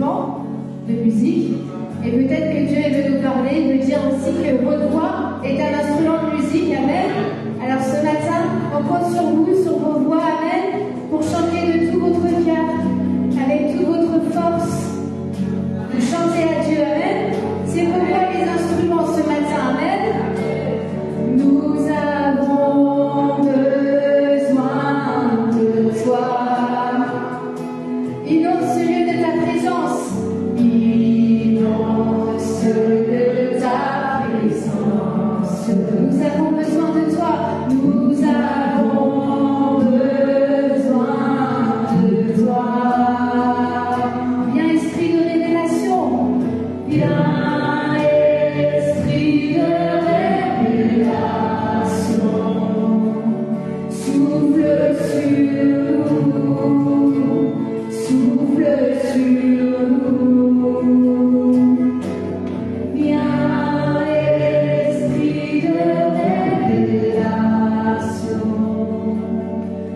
instrument de musique. Et peut-être que Dieu veut nous parler, il veut dire aussi que votre voix est un instrument de musique. Amen. Alors ce matin, on compte sur vous, sur vos voix. Amen. Pour chanter de tout votre cœur, avec toute votre force. De chanter à Dieu. Amen. C'est pour moi les instruments ce matin. Amen. Nous avons besoin de toi. Inonde ce lieu de ta présence. Inonde ce lieu de ta présence. Nous avons besoin de toi. Nous avons besoin de toi. Viens esprit de révélation. Viens esprit de révélation. Souffle sur nous. Souffle sur nous. Viens esprit de révélation.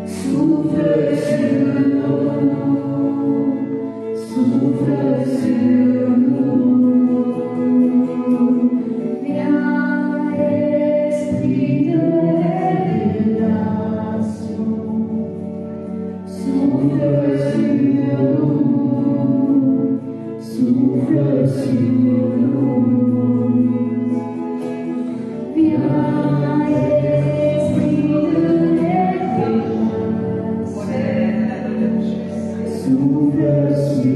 Souffle sur nous. Souffle sur nous. Viens esprit de révélation. Souffle sur nous. Souffle sur nous. Viens esprit de révélation. Souffle sur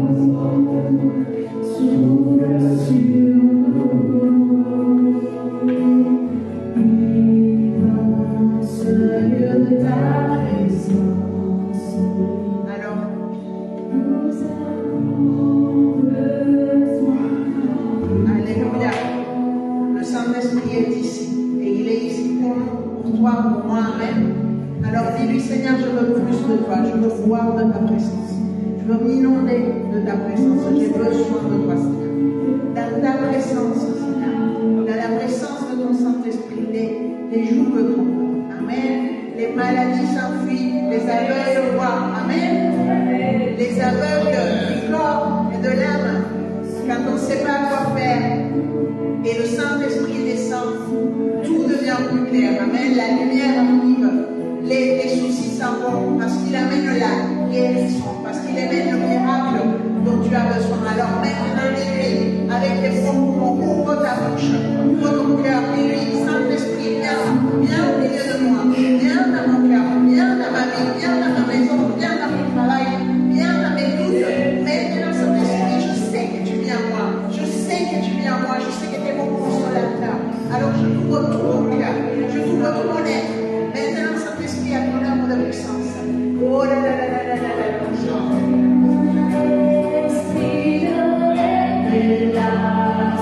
nous. Souffle sur nous. Immense lieu de ta présence. Alors, Nous avons besoin. Alléluia. Le Saint-Esprit est ici. Et il est ici pour nous, pour toi, pour moi. Amen. Alors dis-lui, Seigneur, je veux plus de toi. Je veux voir de ta présence. Je veux m'inonder de ta présence. J'ai besoin de toi, Seigneur. Dans ta présence, Seigneur. Dans la présence de ton Saint-Esprit, les joues de ton corps. Amen. Les maladies s'enfuient. Les aveugles voient. Amen. Les aveugles du corps et de l'âme. Quand on ne sait pas quoi faire. Et le Saint-Esprit descend. Tout devient plus clair. Amen. La lumière arrive. Les soucis s'en vont. Parce qu'il amène la guérison. Parce qu'il amène le miracle dont tu as besoin. Alors maintenant, dis-lui, avec les propos, ouvre ta bouche. Ouvre ton cœur. Dis-lui, Saint-Esprit, viens. Viens au milieu de moi. Viens dans mon cœur. Viens dans ma vie. Viens dans ma maison. Viens dans mon travail. Viens dans mes doutes. Maintenant, Saint-Esprit, je sais que tu viens à moi. Je sais que tu viens à moi. Je sais que tu es mon consolateur. Alors je t'ouvre tout mon cœur. Je t'ouvre tout mon être. Maintenant, Saint-Esprit, à ton âme de puissance. Oh là là là là là là là. Esprit de révélation.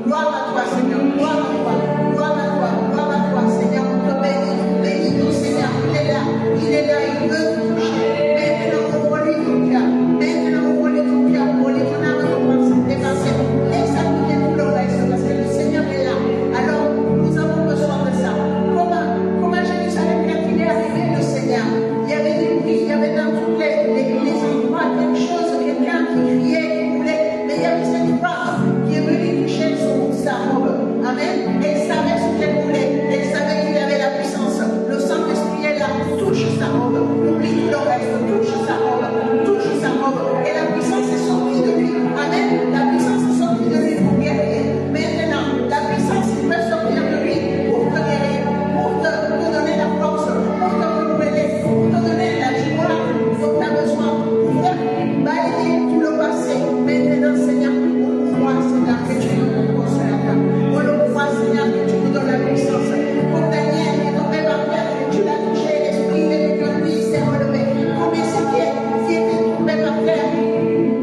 Gloire à toi, Seigneur. Gloire à toi. Gloire à toi. Gloire à toi, Seigneur. On te bénit. Bénis-nous, Seigneur. Il est là. Il est là. Il veut nous toucher. Maintenant, ouvre-lui ton cœur. Maintenant, ouvre-lui ton cœur. Ouvre-lui ton âme, ton pensée, tes pensées. Laisse appliquer tout le reste parce que le Seigneur est là. Alors, nous avons besoin de ça. Comme à Jérusalem, quand il est arrivé, le Seigneur, il y avait des bruits, il y avait dans tous les endroits quelque chose, quelqu'un qui criait, qui voulait, mais il y avait cette femme qui est venue toucher sa robe. Amen. Elle savait ce qu'elle voulait. Elle savait qu'il avait la puissance. Le Saint-Esprit est là. Touche sa robe. Oublie tout le reste. Touche sa robe. Touche sa robe. Et la puissance est sortie de lui. Amen. La puissance est sortie de lui pour guérir. Maintenant, la puissance qui peut sortir de lui pour te guérir, pour te donner la force, pour te renouveler, pour te donner la joie dont tu as besoin, pour faire balayer tout le passé. Maintenant, Seigneur, on croit, Seigneur, que tu es notre consolateur. On le croit, Seigneur, que tu nous donnes la puissance. Pour Daniel, qui est tombé par terre, que tu l'as touché, l'esprit de lui s'est relevé. Comme Ézéchiel, qui était tombé par terre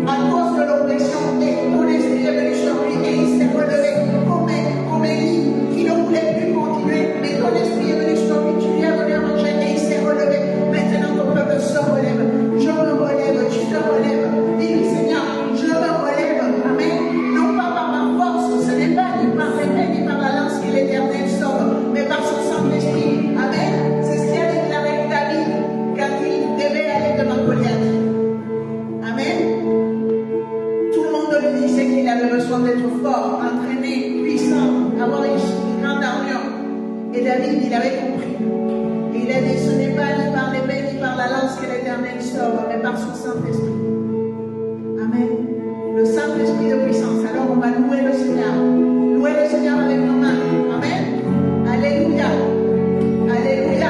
à cause de l'oppression, et ton esprit est venu sur lui et il s'est relevé. Comme Élie, qui ne voulait plus continuer, mais ton esprit est venu sur lui, tu lui as donné à manger et il s'est relevé. Maintenant, ton peuple se relève. Je me relève, tu te relèves. Dis-lui, Seigneur, je me relève. Amen. Non pas par ma force, ce n'est pas ni par l'épée ni par la lance que l'Éternel sauve, mais par son Saint-Esprit. Amen. C'est ce qu'il a déclaré David quand il devait aller devant Goliath. Amen. Tout le monde lui disait qu'il avait besoin d'être fort, entraîné, puissant, avoir une grande armure. Et David, il avait compris. Et il a dit, ce n'est pas ni par l'épée ni par la lance que l'Éternel sauve, mais par son Saint-Esprit. Amen. Le Saint-Esprit de puissance. Alors on va louer le Seigneur. Louer le Seigneur avec nos mains. Amen. Alléluia. Alléluia.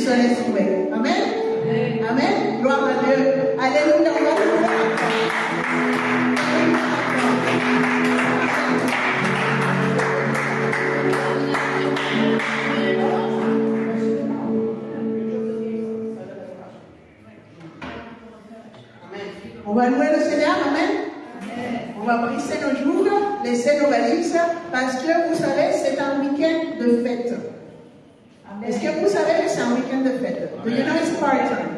se laisse trouver. Amen. Amen. Gloire à Dieu. Alléluia. On va louer le Seigneur, amen. On va briser nos jours, laisser nos valises, parce que vous savez, c'est un week-end de fête. Est-ce que vous savez que c'est un week-end de fête? Do you know it's party time?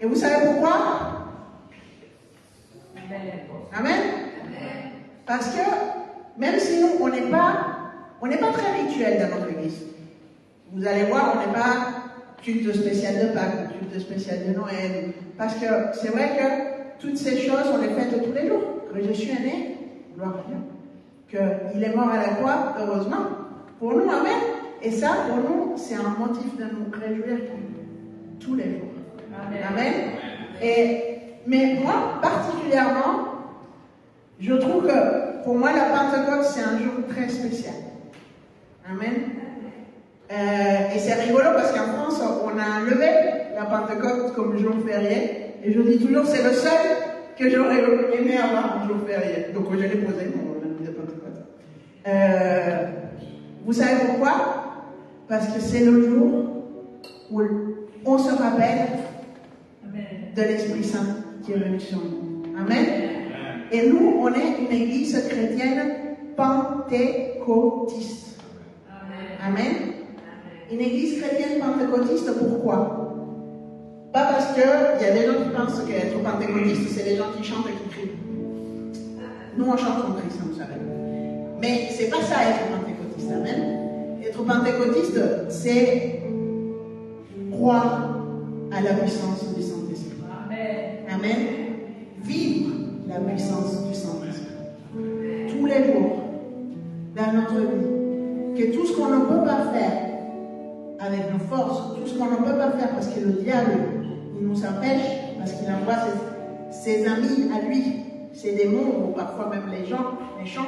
Et vous savez pourquoi? Amen. Parce que même si nous, on n'est pas très rituel dans notre église. Vous allez voir, on n'est pas culte spécial de Pâques, culte spécial de Noël. Parce que c'est vrai que toutes ces choses, on les fait tous les jours. Que Jésus est né, gloire à Dieu. Qu'il est mort à la croix, heureusement. Pour nous, amen. Et ça, pour nous, c'est un motif de nous réjouir tous les jours. Amen. Mais moi, particulièrement, je trouve que pour moi, la Pentecôte, c'est un jour très spécial. Amen. Et c'est rigolo parce qu'en France, on a enlevé la Pentecôte comme jour férié. Et je dis toujours, c'est le seul que j'aurais aimé avoir un jour férié. Donc, je l'ai posé, mon ami de Pentecôte. Vous savez pourquoi? Parce que c'est le jour où on se rappelle de l'Esprit Saint qui est venu sur nous. Amen. Et nous, on est une église chrétienne pentecôtiste. Amen. Une église chrétienne pentecôtiste, pourquoi? Pas parce qu'il y a des gens qui pensent qu'être pentecôtiste, c'est les gens qui chantent et qui crient. Nous, on chante, on crie, ça, vous savez. Mais c'est pas ça, être pentecôtiste. Amen. Être pentecôtiste, c'est croire à la puissance du Saint-Esprit. Amen. Vivre la puissance du Saint-Esprit. Tous les jours, dans notre vie. Que tout ce qu'on ne peut pas faire avec nos forces, tout ce qu'on ne peut pas faire parce que le diable, il nous empêche, parce qu'il envoie ses amis à lui, ses démons, ou parfois même les gens méchants,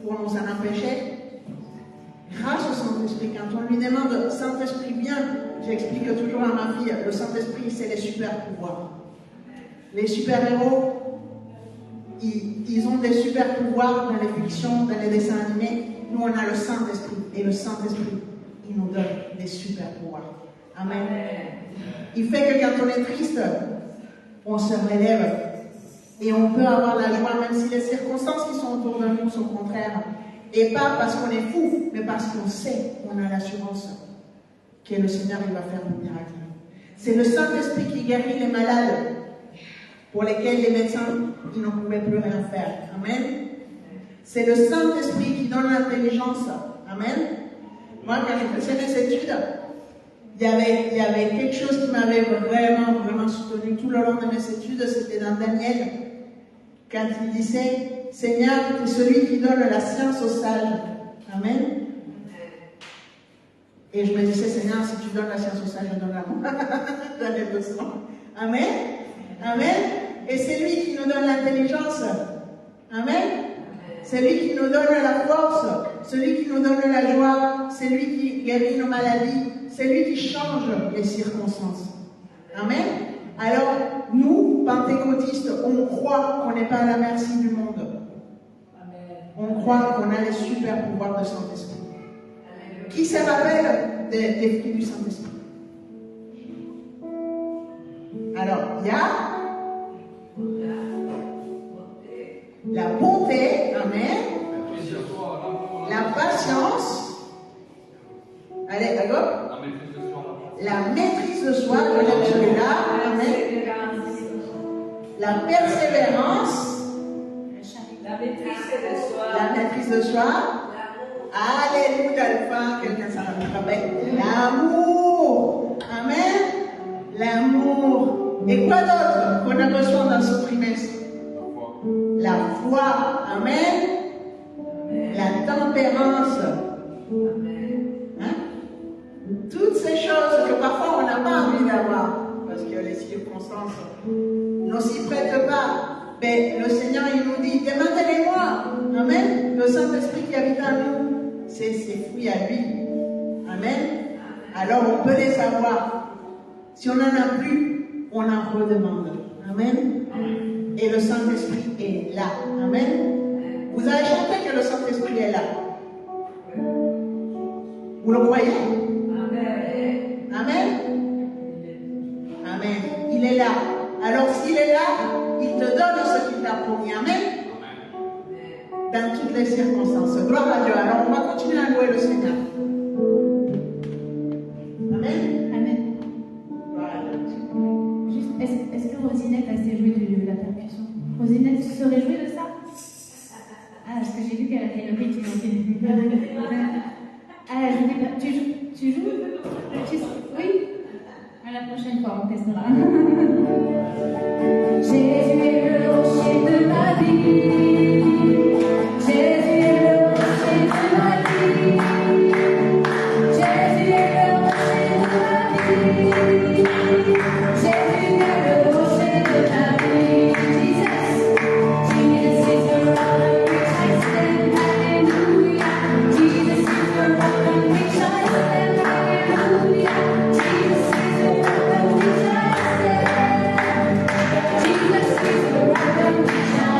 pour nous en empêcher. Grâce au Saint-Esprit, quand on lui demande, Saint-Esprit, viens, j'explique toujours à ma fille, le Saint-Esprit, c'est les super pouvoirs. Les super-héros, ils ont des super pouvoirs dans les fictions, dans les dessins animés. Nous, on a le Saint-Esprit. Et le Saint-Esprit, il nous donne des super pouvoirs. Amen. Il fait que quand on est triste, on se relève. Et on peut avoir la joie, même si les circonstances qui sont autour de nous sont contraires. Et pas parce qu'on est fou, mais parce qu'on sait, on a l'assurance que le Seigneur, il va faire un miracle. C'est le Saint-Esprit qui guérit les malades, pour lesquels les médecins, ils ne pouvaient plus rien faire. Amen. C'est le Saint-Esprit qui donne l'intelligence. Amen. Moi, quand je faisais mes études, il y avait quelque chose qui m'avait vraiment soutenu tout le long de mes études, c'était dans Daniel, quand il disait, Seigneur, tu es celui qui donne la science aux sages. Amen. Et je me disais, Seigneur, si tu donnes la science aux sages, donne-la moi. J'en ai besoin. Amen. Amen. Et c'est lui qui nous donne l'intelligence. Amen. C'est lui qui nous donne la force, celui qui nous donne la joie, c'est lui qui guérit nos maladies, c'est lui qui change les circonstances. Amen. Alors, nous, pentecôtistes, on croit qu'on n'est pas à la merci du monde. Amen. On croit qu'on a les super pouvoirs de Saint-Esprit. Qui se rappelle des fruits du Saint-Esprit? Alors, il y a la bonté, amen, la patience, allez, d'accord, la maîtrise de soi, je suis là, amen, la persévérance, la maîtrise de soi, alléluia, enfin, quelqu'un s'en rappelle, l'amour, amen, l'amour, et quoi d'autre qu'on a besoin dans ce trimestre? La foi, amen, la tempérance, hein? Toutes ces choses que parfois on n'a pas envie d'avoir, parce que les circonstances ne s'y prêtent pas, mais le Seigneur il nous dit, demandez-les-moi, amen, le Saint-Esprit qui habite en nous, c'est fruit à lui, amen, Alors on peut les avoir. Si on n'en a plus, on en redemande. Amen. Et le Saint-Esprit est là. Amen. Vous avez chanté que le Saint-Esprit est là. Vous le croyez? Amen. Amen. Il est là. Alors s'il est là, il te donne ce qu'il t'a promis. Amen. Dans toutes les circonstances. Gloire à Dieu. Alors on va continuer à louer le Seigneur. Amen. Amen. Voilà. Juste, est-ce que Rosinette a s'est jouée de la percussion? Rosinette, tu se réjouis de ça? Ah, parce que j'ai vu qu'elle a fait le rythme. Ah, je dis pas. Tu joues? Oui? À la prochaine fois, on testera. Jésus est le rocher de ma vie. Jésus est le rocher de ma vie. Jésus est le rocher de ma vie. Jésus est le rocher de ma vie. Jesus is the rock on which I stand. Hallelujah. Jesus is the rock on which I stand. Hallelujah. Jesus is the rock on which I stand. Jesus is the rock on which I stand.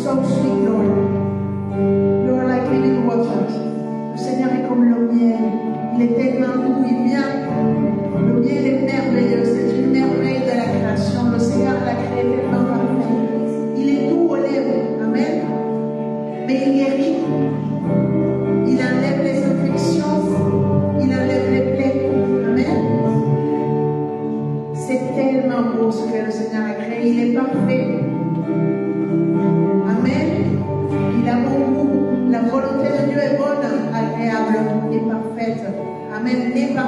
So sweet, Lord. You're like living water.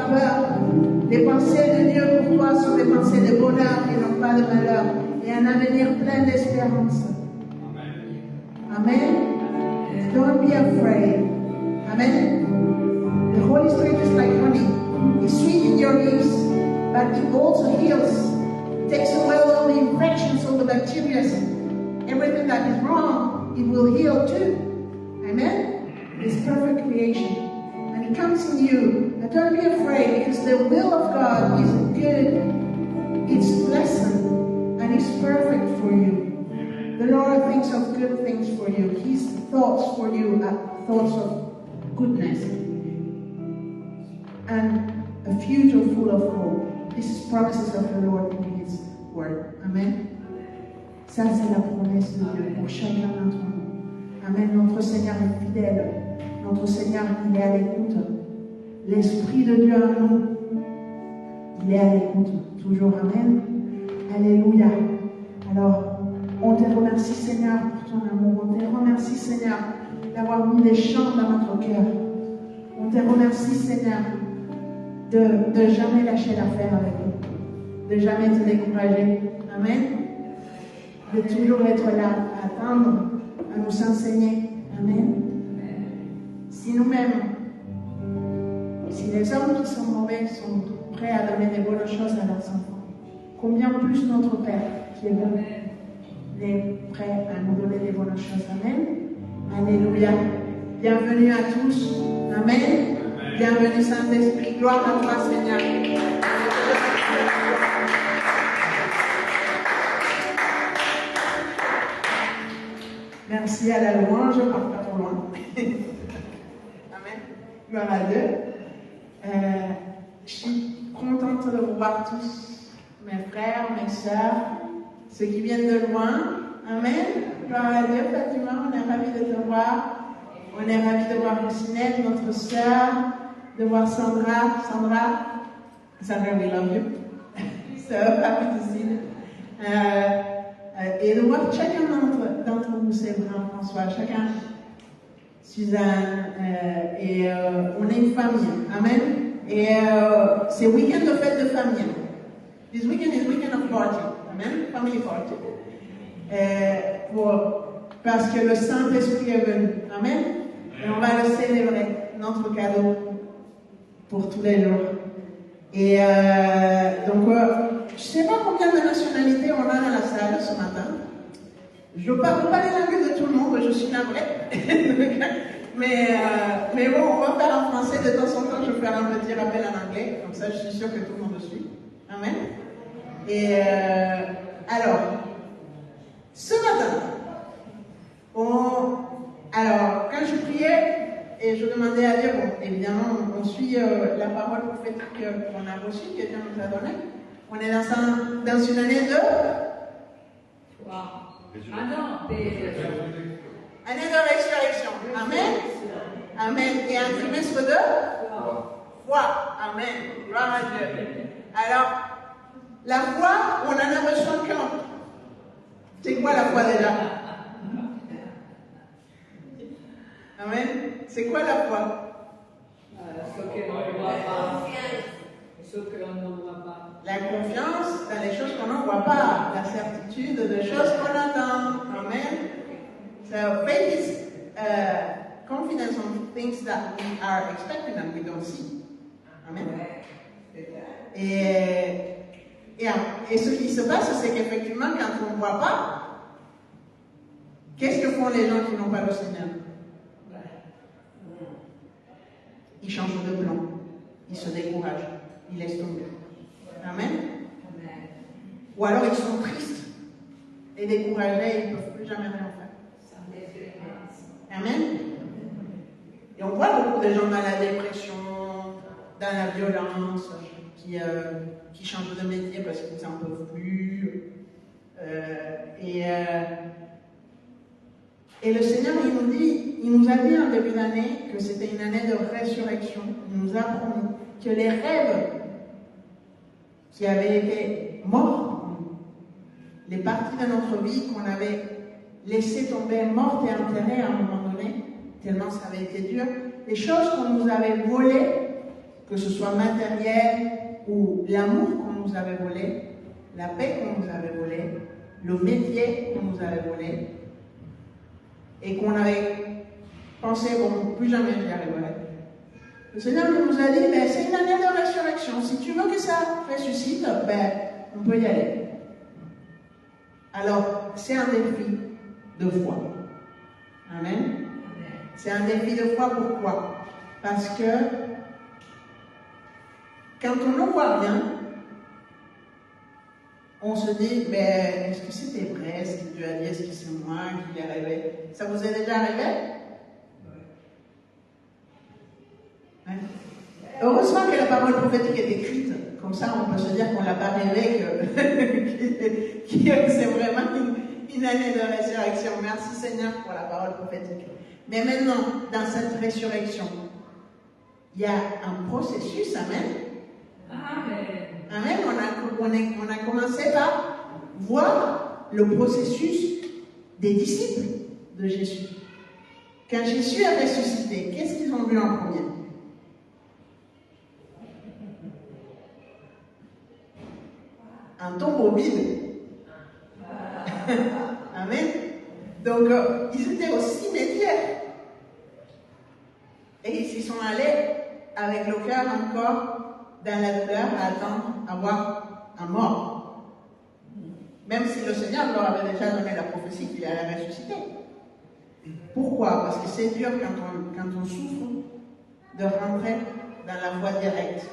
pas peur. Les pensées de Dieu pour toi sont des pensées de bonheur et non pas de malheur. Et un avenir plein d'espérance. Amen. Don't be afraid. Amen. The Holy Spirit is like honey. It's sweet in your ears, but it also heals. It takes away all the infections, all the bacteria, everything that is wrong, it will heal too. Amen. It's perfect creation. And it comes in you. And don't be afraid, because the will of God is good, it's pleasant, and it's perfect for you. The Lord thinks of good things for you. His thoughts for you are thoughts of goodness and a future full of hope. This is promises of the Lord in His word. Amen. Ça, c'est la promesse de Dieu pour chacun d'entre nous. Amen. Notre Seigneur est fidèle. Notre Seigneur, il est à l'écoute. L'Esprit de Dieu en nous, il est à l'écoute. Toujours. Amen. Alléluia. Alors, on te remercie, Seigneur, pour ton amour. On te remercie, Seigneur, d'avoir mis des chants dans notre cœur. On te remercie, Seigneur, de jamais lâcher l'affaire avec nous, de jamais te décourager. Amen. De toujours être là, à attendre, à nous enseigner. Amen. Si nous-mêmes, si les hommes qui sont mauvais sont prêts à donner des bonnes choses à leurs enfants, combien plus notre Père qui est bon est prêt à nous donner des bonnes choses. Amen. Alléluia. Bienvenue à tous. Amen. Bienvenue Saint-Esprit. Gloire à toi, Seigneur. Merci à la louange, je ne pars pas trop loin. Amen. Gloire à Dieu. Je suis contente de vous voir tous, mes frères, mes sœurs, ceux qui viennent de loin. Amen. Gloire à Dieu, Fatima, on est ravis de te voir. On est ravis de voir Lucinette, notre sœur, de voir Sandra. Sandra, we love you. So happy to see you. Et de voir chacun d'entre vous, c'est vrai, François, chacun, Suzanne, et on est une famille. Amen. Et c'est week-end de fête de famille. This weekend is weekend of party. Amen. Family party. Parce que le Saint-Esprit est venu. Amen. Et on va le célébrer, notre cadeau pour tous les jours. Et donc, je ne sais pas combien de nationalités on a dans la salle ce matin. Je ne parle pas les langues de tout le monde, je suis navrée. mais bon, on va faire en français. De temps en temps, je vais faire un petit rappel en anglais. Comme ça, je suis sûre que tout le monde suit. Amen. Et alors, ce matin, alors, quand je priais et je demandais à Dieu, bon, évidemment, on suit la parole prophétique qu'on a reçue, que Dieu nous a donnée. On est dans une année de... Wow. Année de résurrection. Amen. Amen. Et un trimestre de foi. Amen. Gloire à Dieu. Alors, la foi, on en a besoin quand? C'est quoi la foi déjà? Amen. C'est quoi la foi? Ce que l'on ne voit pas. Ce que l'on ne voit pas. La confiance dans les choses qu'on ne voit pas. La certitude de choses qu'on attend. Amen. So faith is confidence on things that we are expecting and we don't see. Amen. Et ce qui se passe, c'est qu'effectivement, quand on ne voit pas, qu'est-ce que font les gens qui n'ont pas le Seigneur? Ils changent de plan, ils se découragent, ils laissent tomber. Amen. Ou alors ils sont tristes et découragés, ils ne peuvent plus jamais rien faire. Amen. Et on voit beaucoup de gens dans la dépression, dans la violence, qui changent de métier parce qu'ils n'en peuvent plus. Et le Seigneur, il nous a dit en début d'année que c'était une année de résurrection. Il nous a promis que les rêves qui avaient été morts, les parties de notre vie qu'on avait laissées tomber, mortes et enterrées à un moment donné, tellement ça avait été dur, les choses qu'on nous avait volées, que ce soit matériel ou l'amour qu'on nous avait volé, la paix qu'on nous avait volée, le métier qu'on nous avait volé, et qu'on avait pensé, bon, plus jamais j'y arriverai. Le Seigneur nous a dit, ben, c'est une année de résurrection. Si tu veux que ça ressuscite, ben, on peut y aller. Alors, c'est un défi de foi. Amen. C'est un défi de foi, pourquoi? Parce que quand on ne voit rien, on se dit, mais est-ce que c'était vrai, ce que Dieu a dit, est-ce que c'est moi qui l'ai rêvé? Ça vous est déjà arrivé? Ouais. Heureusement que la parole prophétique est écrite, comme ça on peut se dire qu'on ne l'a pas rêvé, que c'est vraiment une année de résurrection. Merci Seigneur pour la parole prophétique. Mais maintenant, dans cette résurrection, il y a un processus, amen. Amen. On a commencé par voir le processus des disciples de Jésus. Quand Jésus a ressuscité, qu'est-ce qu'ils ont vu en premier? Un tombeau vide. Amen. Donc, ils étaient au cimetière. Et ils s'y sont allés avec le cœur encore dans la douleur à attendre avoir un mort. Même si le Seigneur leur avait déjà donné la prophétie qu'il allait ressusciter. Pourquoi? Parce que c'est dur quand on souffre de rentrer dans la voie directe.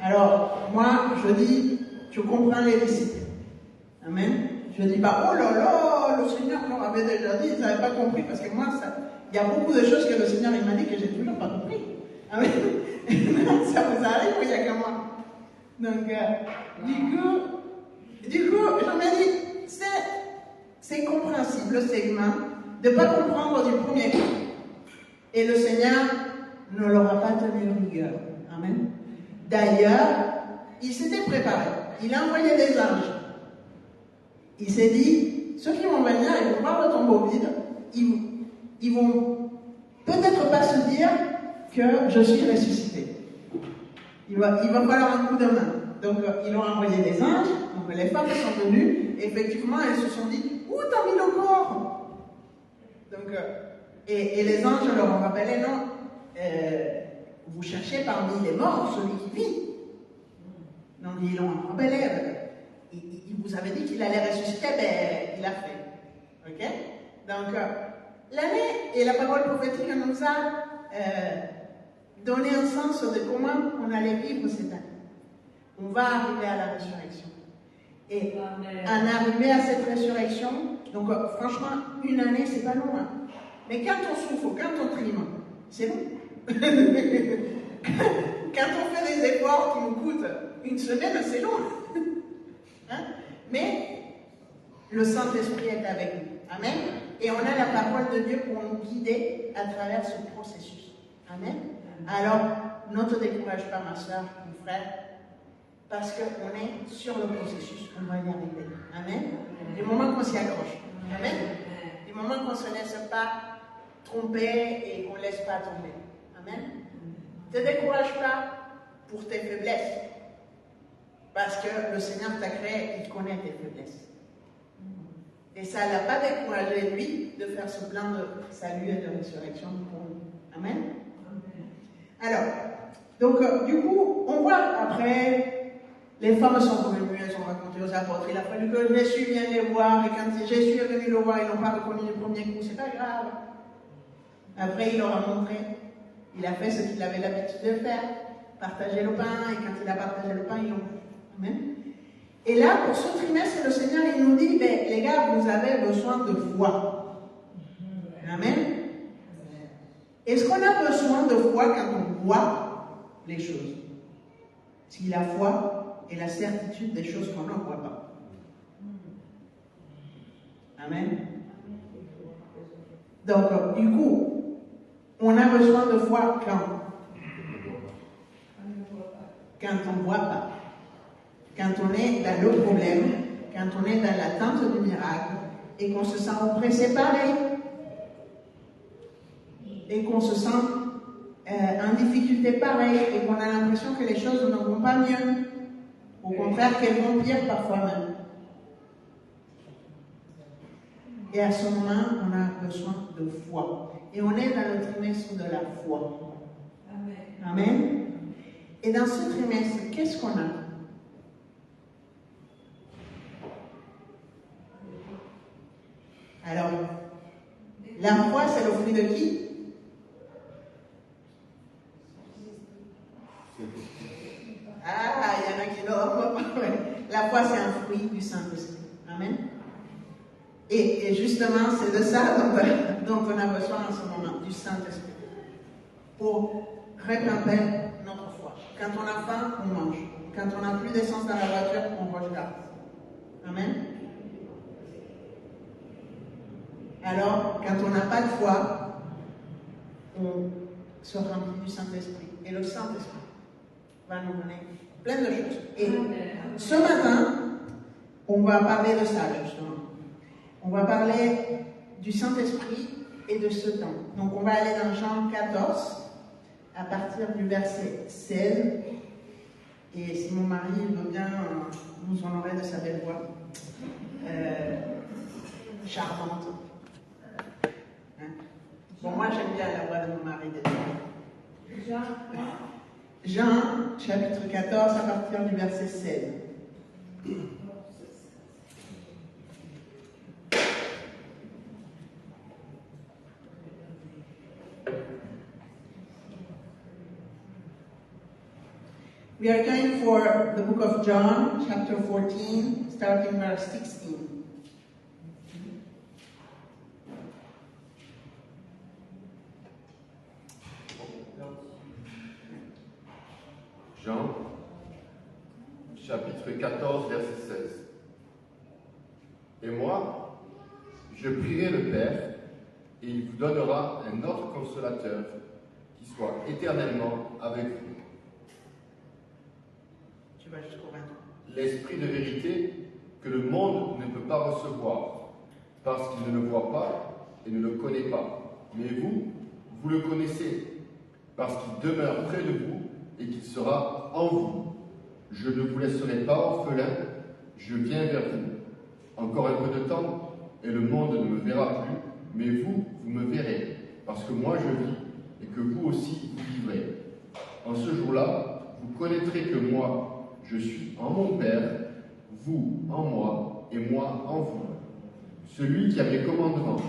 Alors, moi, je dis, je comprends les disciples. Amen. Je dis pas, oh là là, le Seigneur leur avait déjà dit, ils n'avaient pas compris, parce que moi, il y a beaucoup de choses que le Seigneur il m'a dit que j'ai toujours pas compris. Amen. Ça vous arrive, il y a que moi. Donc, du coup, je me dis, c'est compréhensible, c'est humain, de ne pas comprendre du premier coup. Et le Seigneur ne leur a pas tenu rigueur. Amen. D'ailleurs, il s'était préparé. Il a envoyé des anges. Il s'est dit, ceux qui vont venir, ils vont voir le tombeau vide, ils vont peut-être pas se dire que je suis ressuscité. Il va falloir un coup de main. Donc, ils ont envoyé des anges, donc les femmes sont venues, et effectivement, elles se sont dit, où t'as mis le corps? Donc, et les anges leur ont rappelé, non, vous cherchez parmi les morts celui qui vit. Donc, ils l'ont rappelé, il vous avait dit qu'il allait ressusciter, ben, il l'a fait. Ok? Donc, l'année et la parole prophétique nous a donné un sens de comment on allait vivre cette année. On va arriver à la résurrection. Et en arriver à cette résurrection, donc franchement, une année, c'est pas long. Hein. Mais quand on souffre, quand on trime, c'est long. Quand on fait des efforts qui nous coûtent une semaine, c'est long. Hein? Mais le Saint-Esprit est avec nous. Amen. Et on a la parole de Dieu pour nous guider à travers ce processus. Amen. Alors, ne te décourage pas, ma soeur, mon frère, parce qu'on est sur le processus, on va y arriver. Amen. Du moment qu'on s'y accroche. Amen. Du moment qu'on ne se laisse pas tromper et qu'on ne laisse pas tomber. Amen. Ne te décourage pas pour tes faiblesses. Parce que le Seigneur t'a créé, il connaît tes faiblesses. Et ça ne l'a pas découragé, lui, de faire ce plan de salut et de résurrection pour nous. Amen. Alors, donc, du coup, on voit après, les femmes sont revenues, elles ont raconté aux apôtres. Il a fallu que Jésus vienne les voir, et quand Jésus est venu le voir, ils n'ont pas reconnu du premier coup, c'est pas grave. Après, il leur a montré, il a fait ce qu'il avait l'habitude de faire, partager le pain, et quand il a partagé le pain, ils l'ont pris. Amen. Et là, pour ce trimestre, le Seigneur, il nous dit, ben, les gars, vous avez besoin de foi. Amen. Est-ce qu'on a besoin de foi quand on voit les choses? Si la foi est la certitude des choses qu'on ne voit pas. Amen. Donc, du coup, on a besoin de foi quand on ne voit pas. Quand on est dans le problème, quand on est dans l'attente du miracle, et qu'on se sent oppressé par et qu'on se sent en difficulté pareille et qu'on a l'impression que les choses ne vont pas mieux. Au contraire, qu'elles vont pire parfois même. Et à ce moment, on a besoin de foi. Et on est dans le trimestre de la foi. Amen. Amen. Et dans ce trimestre, qu'est-ce qu'on a? Alors, la foi, c'est le fruit de qui? Ah, il y en a qui l'ont. La foi, c'est un fruit du Saint-Esprit. Amen. Et justement, c'est de ça dont on a besoin en ce moment, du Saint-Esprit. Pour répandre notre foi. Quand on a faim, on mange. Quand on n'a plus d'essence dans la voiture, on regarde. Amen. Alors, quand on n'a pas de foi, on se remplit du Saint-Esprit. Et le Saint-Esprit va nous donner plein de choses. Et ce matin, on va parler de ça, justement. On va parler du Saint-Esprit et de ce temps. Donc, on va aller dans Jean 14, à partir du verset 16. Et si mon mari veut bien nous honorer de sa belle voix, charmante. Hein? Bon, moi, j'aime bien la voix de mon mari déjà. Jean, chapitre 14, à partir du verset 16. We are going for the book of John, chapter 14, starting verse 16. Jean, chapitre 14, verset 16. Et moi, je prierai le Père, et il vous donnera un autre consolateur qui soit éternellement avec vous. Tu vas jusqu'au 23. L'Esprit de vérité que le monde ne peut pas recevoir, parce qu'il ne le voit pas et ne le connaît pas. Mais vous, vous le connaissez, parce qu'il demeure près de vous et qu'il sera en vous. Je ne vous laisserai pas orphelin, je viens vers vous. Encore un peu de temps, et le monde ne me verra plus, mais vous, vous me verrez, parce que moi je vis, et que vous aussi vous vivrez. En ce jour-là, vous connaîtrez que moi, je suis en mon Père, vous en moi, et moi en vous. Celui qui a mes commandements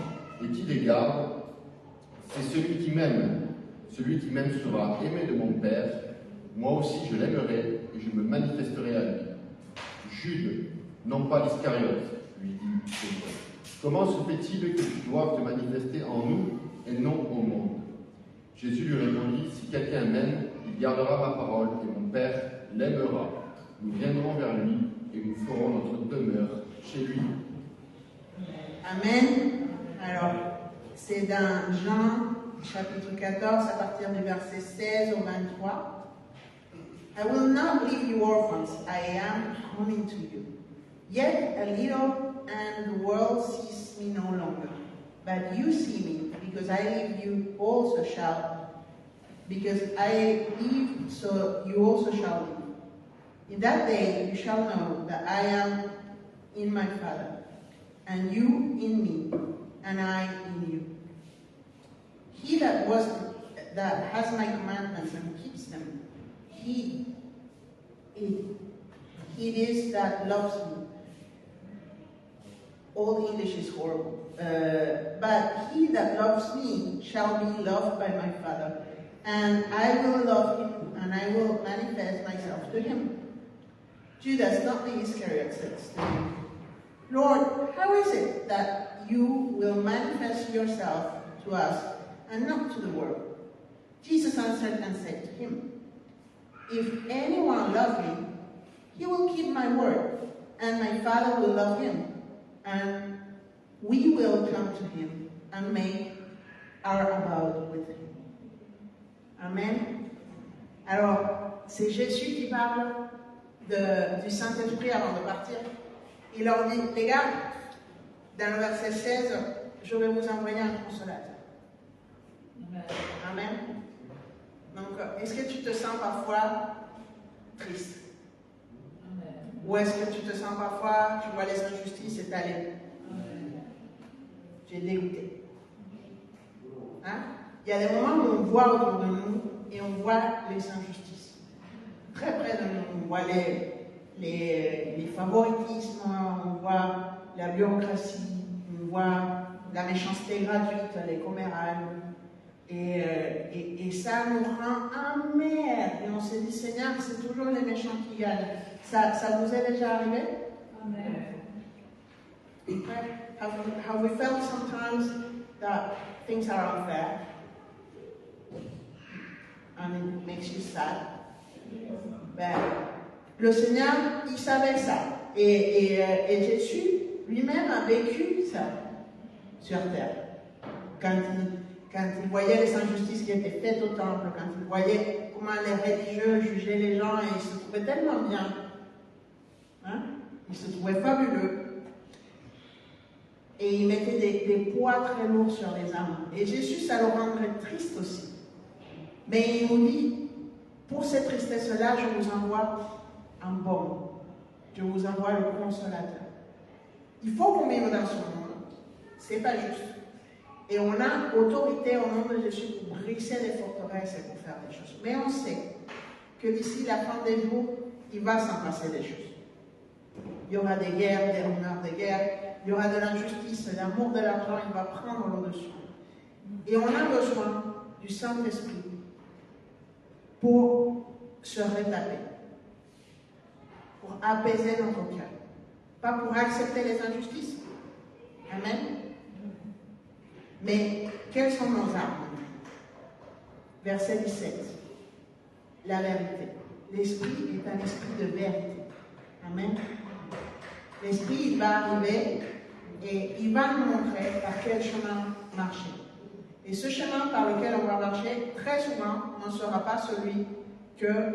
et qui les garde, c'est celui qui m'aime. Celui qui m'aime sera aimé de mon Père. Moi aussi je l'aimerai et je me manifesterai à lui. Jude, non pas l'Iscariote, lui dit Jésus. Comment se fait-il que tu doives te manifester en nous et non au monde? Jésus lui répondit, si quelqu'un m'aime, il gardera ma parole et mon Père l'aimera. Nous viendrons vers lui et nous ferons notre demeure chez lui. Amen. Alors, c'est dans Jean chapitre 14 à partir du verset 16 au 23. I will not leave you orphans, I am coming to you. Yet a little and the world sees me no longer. But you see me, because I live you also shall. Because I live, so you also shall live. In that day you shall know that I am in my Father, and you in me, and I in you. He that has my commandments and keeps them, it is that loves me. All English is horrible. But he that loves me shall be loved by my Father, and I will love him, and I will manifest myself to him. Judas, not the Iscariot, says to him, Lord, how is it that you will manifest yourself to us and not to the world? Jesus answered and said to him, if anyone loves me, he will keep my word, and my Father will love him, and we will come to him and make our abode with him. Amen. Alors, c'est Jésus qui parle du Saint-Esprit avant de partir. Il leur dit, les gars, dans le verset 16, je vais vous envoyer un consolateur. Amen. est-ce que tu te sens parfois triste? Ou est-ce que tu te sens parfois, tu vois les injustices étalées? Tu es dégoûté. Hein? Il y a des moments où on voit autour de nous et on voit les injustices. Très près de nous, on voit les favoritismes, on voit la bureaucratie, on voit la méchanceté gratuite, les commérages. Et ça nous rend amers. Et on se dit, Seigneur, c'est toujours les méchants qui gagnent. Ça vous est déjà arrivé? Amen. Have we felt sometimes that things are unfair? And it makes you sad? Ben, le Seigneur, il savait ça. Et Jésus lui-même a vécu ça sur terre. Quand il voyait les injustices qui étaient faites au temple, quand il voyait comment les religieux jugeaient les gens, et il se trouvait tellement bien. Hein? Il se trouvait fabuleux. Et il mettait des poids très lourds sur les âmes. Et Jésus, ça le rendrait triste aussi. Mais il nous dit, pour cette tristesse-là, je vous envoie un baume. Je vous envoie le consolateur. Il faut qu'on vive dans ce monde. C'est pas juste. Et on a autorité au nom de Jésus pour briser les forteresses et pour faire des choses. Mais on sait que d'ici la fin des jours, il va s'en passer des choses. Il y aura des guerres, des rumeurs de guerre, il y aura de l'injustice, l'amour de l'argent, il va prendre le dessus. Et on a besoin du Saint-Esprit pour se rétablir, pour apaiser notre cœur, pas pour accepter les injustices. Amen. Mais quelles sont nos armes? Verset 17. La vérité. L'Esprit est un esprit de vérité. Amen. L'Esprit, il va arriver et il va nous montrer par quel chemin marcher. Et ce chemin par lequel on va marcher, très souvent, ne sera pas celui que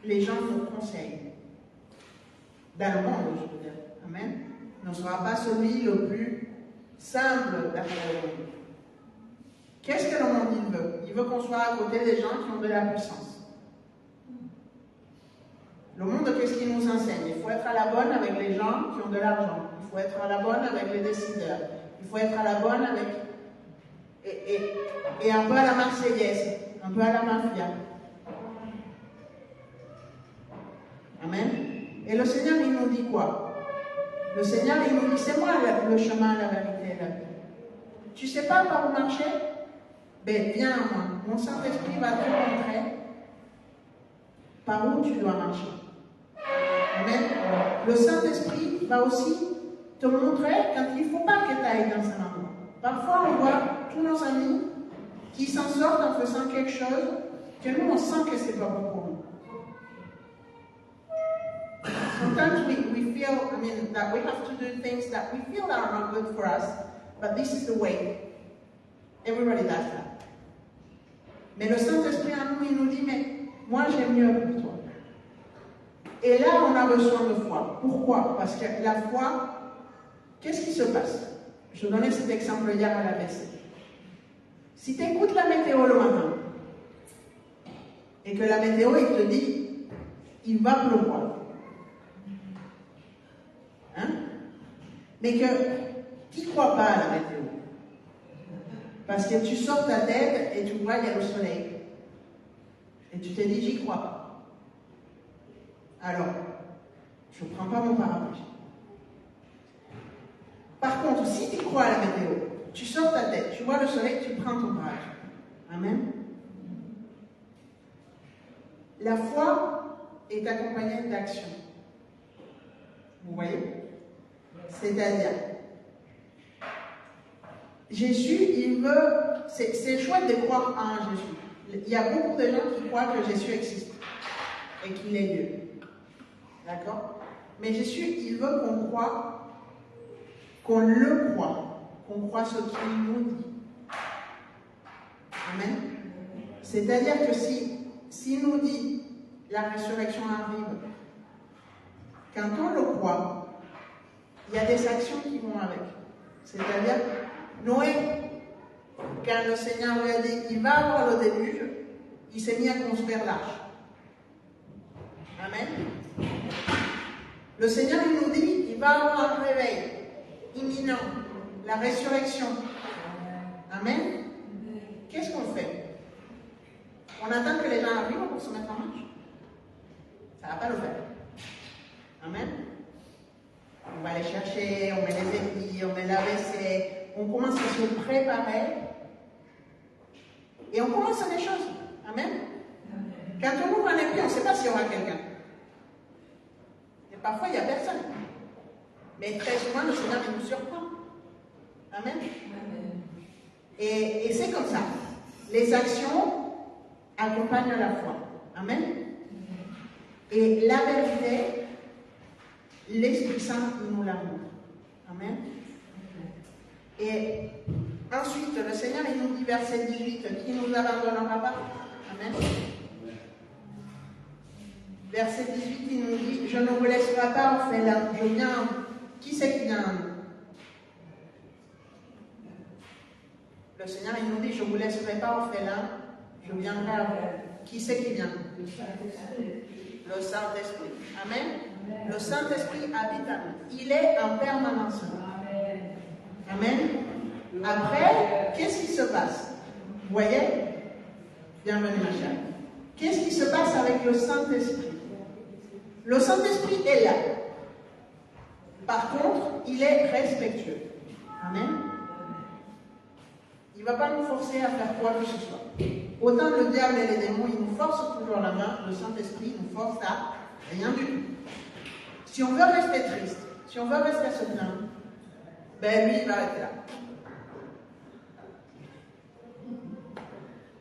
les gens nous conseillent. Dans le monde, je veux dire. Amen. Ne sera pas celui le plus simple d'après le monde. Qu'est-ce que le monde il veut? Il veut qu'on soit à côté des gens qui ont de la puissance. Le monde, qu'est-ce qu'il nous enseigne? Il faut être à la bonne avec les gens qui ont de l'argent. Il faut être à la bonne avec les décideurs. Il faut être à la bonne avec... Et un peu à la Marseillaise, un peu à la mafia. Amen. Et le Seigneur, il nous dit quoi? Le Seigneur, il nous dit, c'est moi le chemin, la vérité et la vie. Tu ne sais pas par où marcher? Ben, viens à moi. Mon Saint-Esprit va te montrer par où tu dois marcher. Amen. Le Saint-Esprit va aussi te montrer quand il ne faut pas que tu ailles dans un endroit. Parfois, on voit tous nos amis qui s'en sortent en faisant quelque chose que nous, on sent que ce n'est pas bon pour nous. Sometimes we feel, that we have to do things that we feel that are not good for us, but this is the way. Everybody does that. Mais le Saint-Esprit en nous, il nous dit, mais moi j'aime mieux pour toi. Et là, on a besoin de foi. Pourquoi? Parce que la foi, qu'est-ce qui se passe? Je donnais cet exemple hier à la BC. Si tu écoutes la météo le matin, et que la météo, il te dit, il va pleuvoir. Hein? Mais que tu ne crois pas à la météo. Parce que tu sors ta tête et tu vois, il y a le soleil. Et tu te dis, j'y crois pas. Alors, je ne prends pas mon parapluie. Par contre, si tu crois à la météo, tu sors ta tête, tu vois le soleil, tu prends ton parapluie. Amen. La foi est accompagnée d'action. Vous voyez? C'est-à-dire, Jésus, il veut... C'est chouette de croire en Jésus. Il y a beaucoup de gens qui croient que Jésus existe et qu'il est Dieu. D'accord? Mais Jésus, il veut qu'on croit, qu'on le croit, qu'on croit ce qu'il nous dit. Amen? C'est-à-dire que s'il nous dit la résurrection arrive, quand on le croit, il y a des actions qui vont avec. C'est-à-dire, Noé, quand le Seigneur lui a dit, il va avoir le déluge, il s'est mis à construire l'arche. Amen. Le Seigneur, il nous dit, il va avoir un réveil imminent, la résurrection. Amen. Qu'est-ce qu'on fait? On attend que les gens arrivent pour se mettre en marche? Ça ne va pas le faire. Amen. On va les chercher, on met les épis, on met la vaisselle, on commence à se préparer et on commence à des choses. Amen. Quand on ouvre un épi, on ne sait pas s'il y aura quelqu'un. Et parfois, il n'y a personne. Mais très souvent, le Seigneur nous surprend. Amen. Et c'est comme ça. Les actions accompagnent la foi. Amen. Et la vérité, l'Esprit Saint nous la montre. Amen. Et ensuite, le Seigneur, il nous dit, verset 18, qui nous abandonnera pas. Amen. Verset 18, il nous dit, je ne vous laisserai pas orphelin, je viens. Qui c'est qui vient? Le Seigneur, il nous dit, je ne vous laisserai pas orphelin, je viendrai à vous. Qui c'est qui vient? Le Saint-Esprit. Amen. Le Saint-Esprit habite à nous. Il est en permanence. Amen. Après, qu'est-ce qui se passe? Vous voyez? Bienvenue, ma chère. Qu'est-ce qui se passe avec le Saint-Esprit? Le Saint-Esprit est là. Par contre, il est respectueux. Amen. Il ne va pas nous forcer à faire quoi que ce soit. Autant le diable et les démons, ils nous forcent toujours la main, le Saint-Esprit nous force à rien du tout. Si on veut rester triste, si on veut rester à se plaindre, ben lui, il va rester là.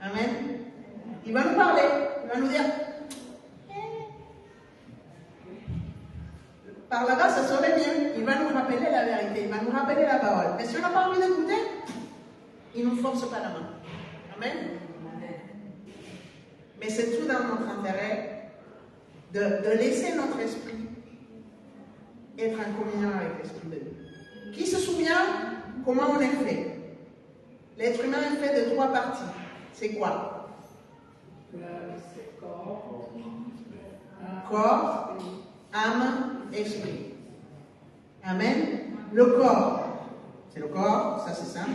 Amen. Il va nous parler, il va nous dire, par là-bas, ça serait bien. Il va nous rappeler la vérité, il va nous rappeler la parole. Mais si on n'a pas envie d'écouter, il ne nous force pas la main. Amen. Mais c'est tout dans notre intérêt de laisser notre esprit être en communion avec l'Esprit de Dieu. Qui se souvient comment on est fait? L'être humain est fait de 3 parties. C'est quoi? C'est corps, âme, esprit. Amen. Le corps, c'est le corps, ça c'est simple.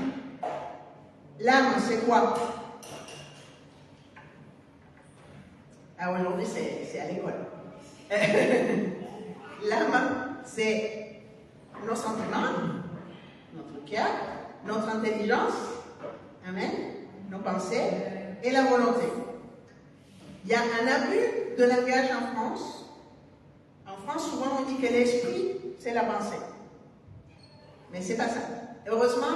L'âme, c'est quoi? Ah, aujourd'hui, c'est à l'école. L'âme, c'est nos sentiments, notre cœur, notre intelligence, amen, nos pensées et la volonté. Il y a un abus de langage en France. En France, souvent, on dit que l'esprit, c'est la pensée. Mais c'est pas ça. Heureusement,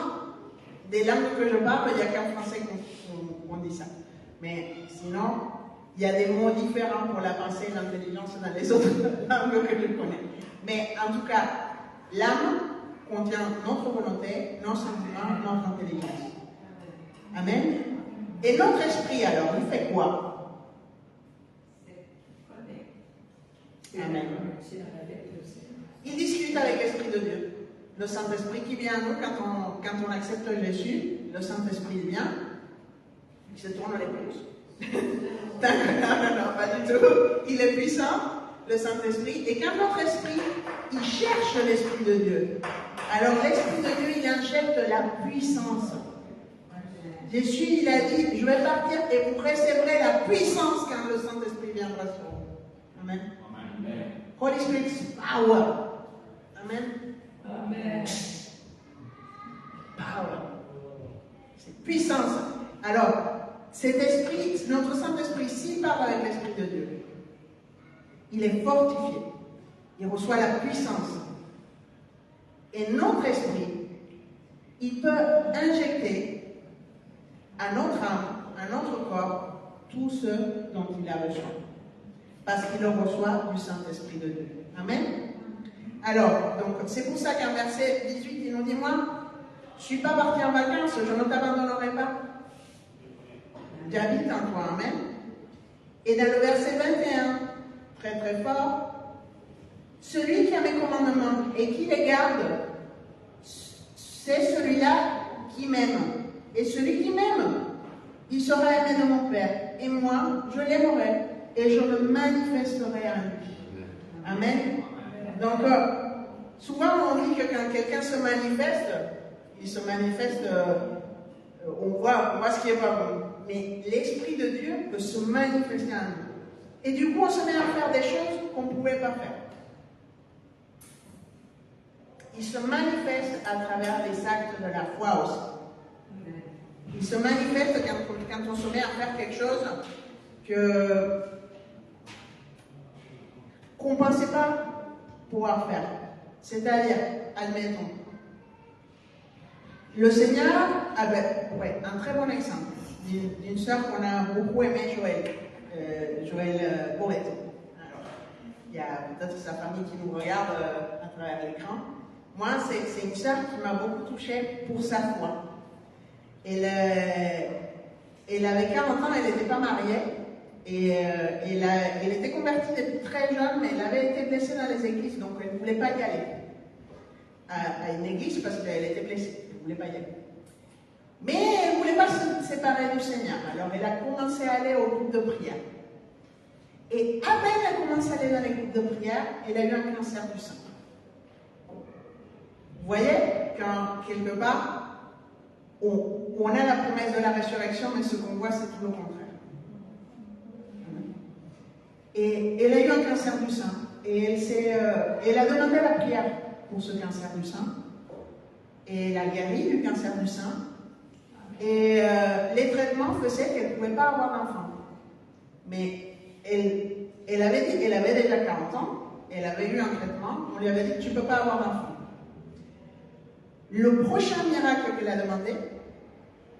des langues que je parle, il n'y a qu'en français qu'on dit ça. Mais sinon, il y a des mots différents pour la pensée et l'intelligence dans les autres langues que je connais. Mais en tout cas, l'âme contient notre volonté, nos sentiments, notre intelligence. Amen. Et notre esprit, alors, il fait quoi? Amen. Il discute avec l'Esprit de Dieu. Le Saint-Esprit qui vient à nous quand on accepte Jésus, le Saint-Esprit vient, il se tourne les pouces. Non, pas du tout. Il est puissant, le Saint-Esprit, et quand notre esprit, il cherche l'Esprit de Dieu, alors l'Esprit de Dieu, il injecte la puissance. Jésus, il a dit, je vais partir et vous recevrez la puissance quand le Saint-Esprit viendra sur vous. Amen. Amen. Holy Spirit's power. Amen. Amen. Power. C'est puissance. Alors, cet esprit, notre Saint-Esprit, s'il parle avec l'Esprit de Dieu, il est fortifié. Il reçoit la puissance. Et notre esprit, il peut injecter à notre âme, à notre corps, tout ce dont il a besoin. Parce qu'il le reçoit du Saint-Esprit de Dieu. Amen. Alors, donc, c'est pour ça qu'un verset 18, il nous dit, moi, je ne suis pas parti en vacances, je ne t'abandonnerai pas. J'habite en toi, amen. Et dans le verset 21, très très fort, celui qui a mes commandements et qui les garde, c'est celui-là qui m'aime. Et celui qui m'aime, Il sera aimé de mon Père, et moi, je l'aimerai, et je me manifesterai à lui. Amen. Donc, souvent on dit que quand quelqu'un se manifeste, il se manifeste, on voit ce qui est pas bon. Mais l'Esprit de Dieu peut se manifester à nous. Et du coup, on se met à faire des choses qu'on ne pouvait pas faire. Il se manifeste à travers les actes de la foi aussi. Il se manifeste quand on se met à faire quelque chose qu'on ne pensait pas pouvoir faire. C'est-à-dire, admettons, le Seigneur avait un très bon exemple d'une sœur qu'on a beaucoup aimée, Joël Bourret. Alors, il y a peut-être sa famille qui nous regarde à travers l'écran. Moi, c'est une sœur qui m'a beaucoup touchée pour sa foi. Elle avait 40 ans, elle n'était pas mariée. Et elle était convertie depuis très jeune, mais elle avait été blessée dans les églises, donc elle ne voulait pas y aller à une église parce qu'elle était blessée. Elle ne voulait pas y aller. Mais elle ne voulait pas se séparer du Seigneur. Alors elle a commencé à aller au groupe de prière. Et à peine elle a commencé à aller dans les groupes de prière, elle a eu un cancer du sein. Vous voyez, quand quelque part, on a la promesse de la résurrection, mais ce qu'on voit, c'est tout le contraire. Et elle a eu un cancer du sein. Et elle a demandé la prière pour ce cancer du sein. Et elle a guéri du cancer du sein. Et les traitements faisaient qu'elle ne pouvait pas avoir d'enfant. Mais elle avait déjà 40 ans. Elle avait eu un traitement. On lui avait dit, tu ne peux pas avoir d'enfant. Le prochain miracle qu'elle a demandé,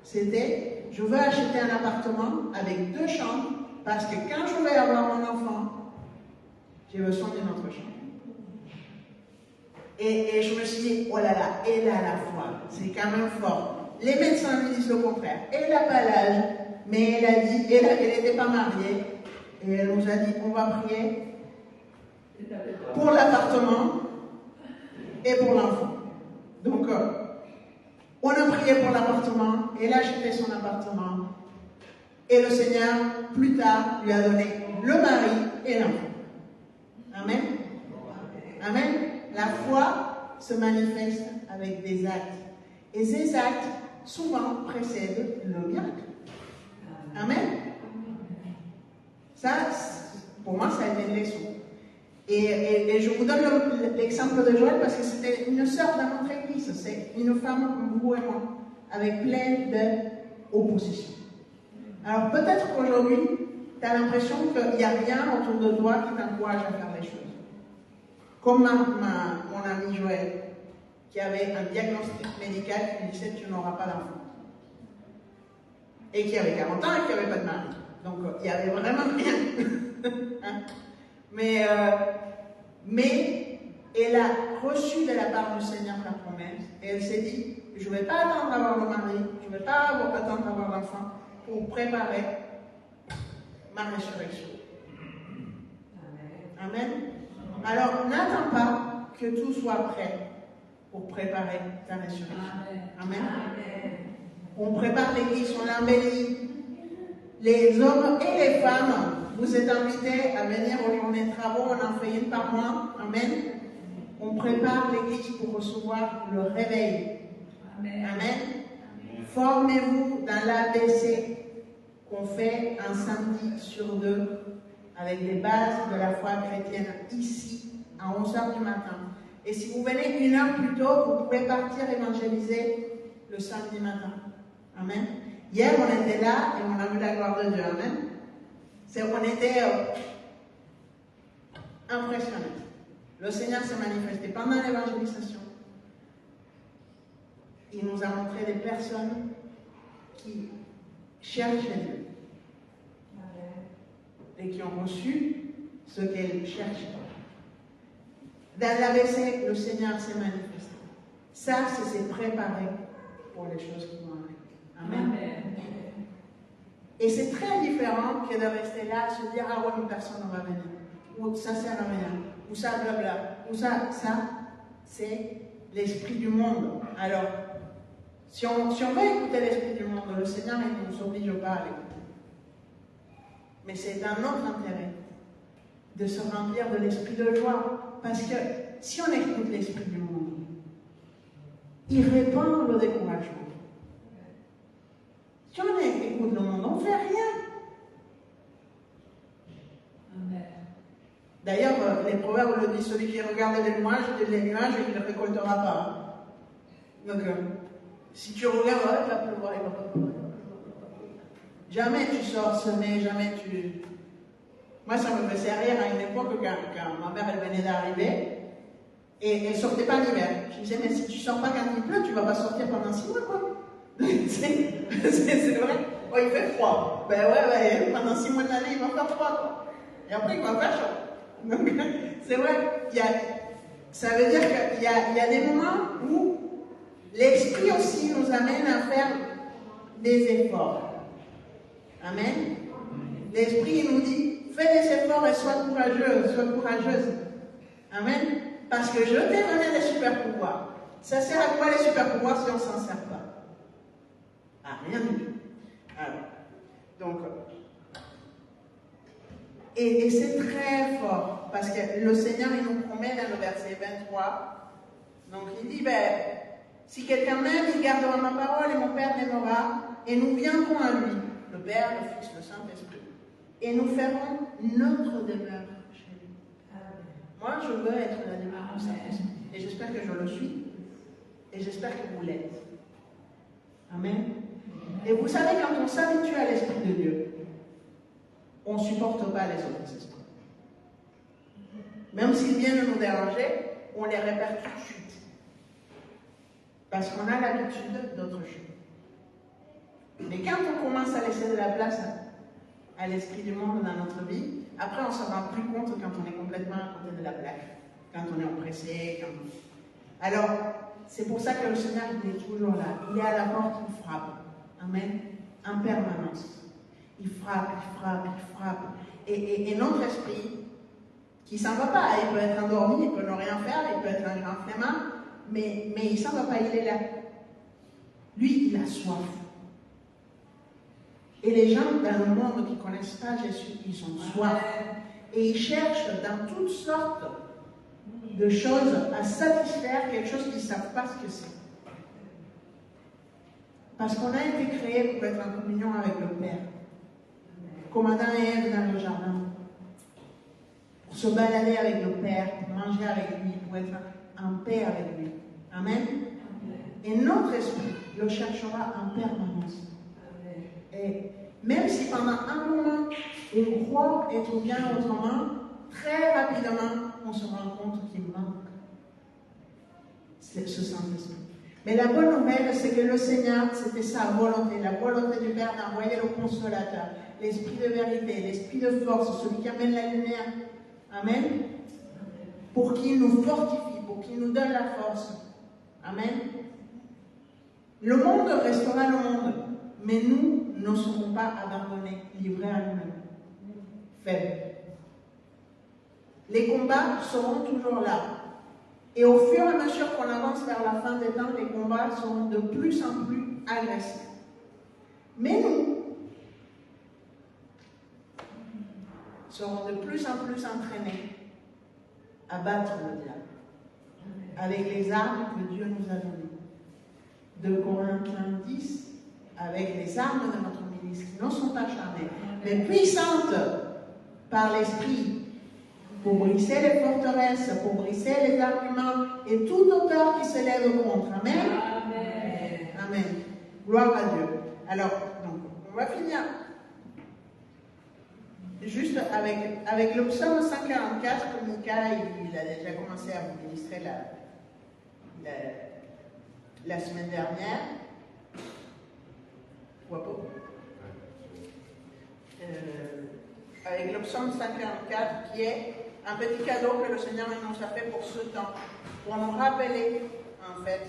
c'était, je veux acheter un appartement avec 2 chambres. Parce que quand je vais avoir mon enfant, j'ai besoin d'une autre chambre. Et je me suis dit, oh là là, elle a la foi, c'est quand même fort. Les médecins lui disent le contraire. Elle n'a pas l'âge, mais elle a dit, elle n'était pas mariée. Et elle nous a dit, on va prier pour l'appartement et pour l'enfant. Donc, on a prié pour l'appartement, elle a acheté son appartement. Et le Seigneur, plus tard, lui a donné le mari et l'enfant. Amen. Amen. La foi se manifeste avec des actes. Et ces actes, souvent, précèdent le miracle. Amen. Ça, pour moi, ça a été une leçon. Et je vous donne l'exemple de Joël parce que c'était une sœur dans notre église. C'est une femme comme vous et moi, avec plein d'opposition. Alors peut-être qu'aujourd'hui, tu as l'impression qu'il n'y a rien autour de toi qui t'encourage à faire les choses. Comme mon ami Joël, qui avait un diagnostic médical qui lui disait tu n'auras pas d'enfant. Et qui avait 40 ans et qui n'avait pas de mari. Donc il n'y avait vraiment rien. Hein? Mais elle a reçu de la part du Seigneur la promesse et elle s'est dit je ne vais pas attendre d'avoir le mari, je ne vais pas attendre d'avoir l'enfant pour préparer ma résurrection. Amen. Alors, n'attends pas que tout soit prêt pour préparer ta résurrection. Amen. On prépare l'église, on l'embellit. Les hommes et les femmes, vous êtes invités à venir aux journées de travaux, on en fait une par mois. Amen. On prépare l'église pour recevoir le réveil. Amen. Formez-vous dans l'ABC qu'on fait un samedi sur 2 avec les bases de la foi chrétienne ici à 11h du matin. Et si vous venez 1 heure plus tôt, vous pouvez partir évangéliser le samedi matin. Amen. Hier, on était là et on a vu la gloire de Dieu. Amen. On était impressionnés. Le Seigneur s'est manifesté pendant l'évangélisation. Il nous a montré des personnes qui cherchaient Dieu et qui ont reçu ce qu'elles cherchaient. Dans l'ABC, le Seigneur s'est manifesté. Ça, c'est se préparer pour les choses qui vont arriver. Amen. Et c'est très différent que de rester là, se dire ah ouais, mais personne ne va venir, ou ça sert à rien, ou ça blabla, ou ça, c'est l'esprit du monde. Alors, Si on veut écouter l'esprit du monde, le Seigneur ne nous oblige pas à l'écouter. Mais c'est dans notre intérêt de se remplir de l'esprit de joie. Parce que si on écoute l'esprit du monde, il répand le découragement. Si on écoute le monde, on ne fait rien. D'ailleurs, les proverbes le disent, celui qui regarde les nuages, il ne récoltera pas. Donc, si tu regardes, il va pleuvoir, il va pas pleuvoir. Jamais tu sors semer, jamais tu... Moi, ça me faisait rire à une époque quand ma mère elle venait d'arriver et elle ne sortait pas l'hiver. Je disais, mais si tu ne sors pas quand il pleut, tu ne vas pas sortir pendant 6 mois, quoi. C'est vrai. Oh, il fait froid. Ben ouais, pendant 6 mois de l'année, il va faire froid, quoi. Et après, il va faire chaud. Donc, c'est vrai, ça veut dire qu'il y a des moments où l'esprit aussi nous amène à faire des efforts. Amen. L'esprit nous dit, fais des efforts et sois courageuse, sois courageuse. Amen. Parce que je t'ai donné des super pouvoirs. Ça sert à quoi les super pouvoirs si on ne s'en sert pas? Ah, rien du tout. Alors, donc, et c'est très fort, parce que le Seigneur, il nous promet dans le verset 23, donc il dit, si quelqu'un m'aime, il gardera ma parole et mon Père l'aimera, et nous viendrons à lui, le Père, le Fils, le Saint-Esprit, et nous ferons notre demeure chez lui. Moi, je veux être la demeure du Saint-Esprit, et j'espère que je le suis, et j'espère que vous l'êtes. Amen. Et vous savez, quand on s'habitue à l'Esprit de Dieu, on ne supporte pas les autres esprits. Même s'ils viennent nous déranger, on les repère tout de suite. Parce qu'on a l'habitude d'autre chose. Mais quand on commence à laisser de la place à l'esprit du monde dans notre vie, après on ne se rend plus compte quand on est complètement à côté de la plaque, quand on est oppressé. Alors, c'est pour ça que le Seigneur il est toujours là. Il est à la porte, il frappe. Amen. En permanence. Il frappe, il frappe, il frappe. Et notre esprit, qui ne s'en va pas, il peut être endormi, il peut ne rien faire, il peut être un grand flemmard, mais il ne s'en va pas, il est là. Lui, il a soif. Et les gens dans le monde qui ne connaissent pas Jésus, ils ont soif. Et ils cherchent dans toutes sortes de choses à satisfaire quelque chose qu'ils ne savent pas ce que c'est. Parce qu'on a été créé pour être en communion avec le Père. Comme Adam et Ève dans le jardin. Pour se balader avec le Père, pour manger avec lui, pour être en paix avec lui. Amen. Et notre esprit le cherchera en permanence. Et même si pendant un moment, on croit être bien autrement, très rapidement, on se rend compte qu'il manque ce Saint-Esprit. Mais la bonne nouvelle, c'est que le Seigneur, c'était sa volonté, la volonté du Père d'envoyer le consolateur, l'esprit de vérité, l'esprit de force, celui qui amène la lumière. Amen. Pour qu'il nous fortifie, pour qu'il nous donne la force. Amen. Le monde restera le monde, mais nous ne serons pas abandonnés, livrés à nous-mêmes. Faibles. Les combats seront toujours là. Et au fur et à mesure qu'on avance vers la fin des temps, les combats seront de plus en plus agressifs. Mais nous serons de plus en plus entraînés à battre le diable avec les armes que Dieu nous a données. 2 Corinthiens 10, avec les armes de notre ministre qui ne sont pas charnelles, mais puissantes par l'Esprit, pour briser les forteresses, pour briser les arguments et toute auteur qui se lève contre. Amen. Amen. Amen. Gloire à Dieu. Alors, donc, on va finir juste avec le psaume 144 que Mika il a déjà commencé à vous ministrer la semaine dernière. Pourquoi pas avec le psaume 144 qui est un petit cadeau que le Seigneur nous a fait pour ce temps, pour nous rappeler en fait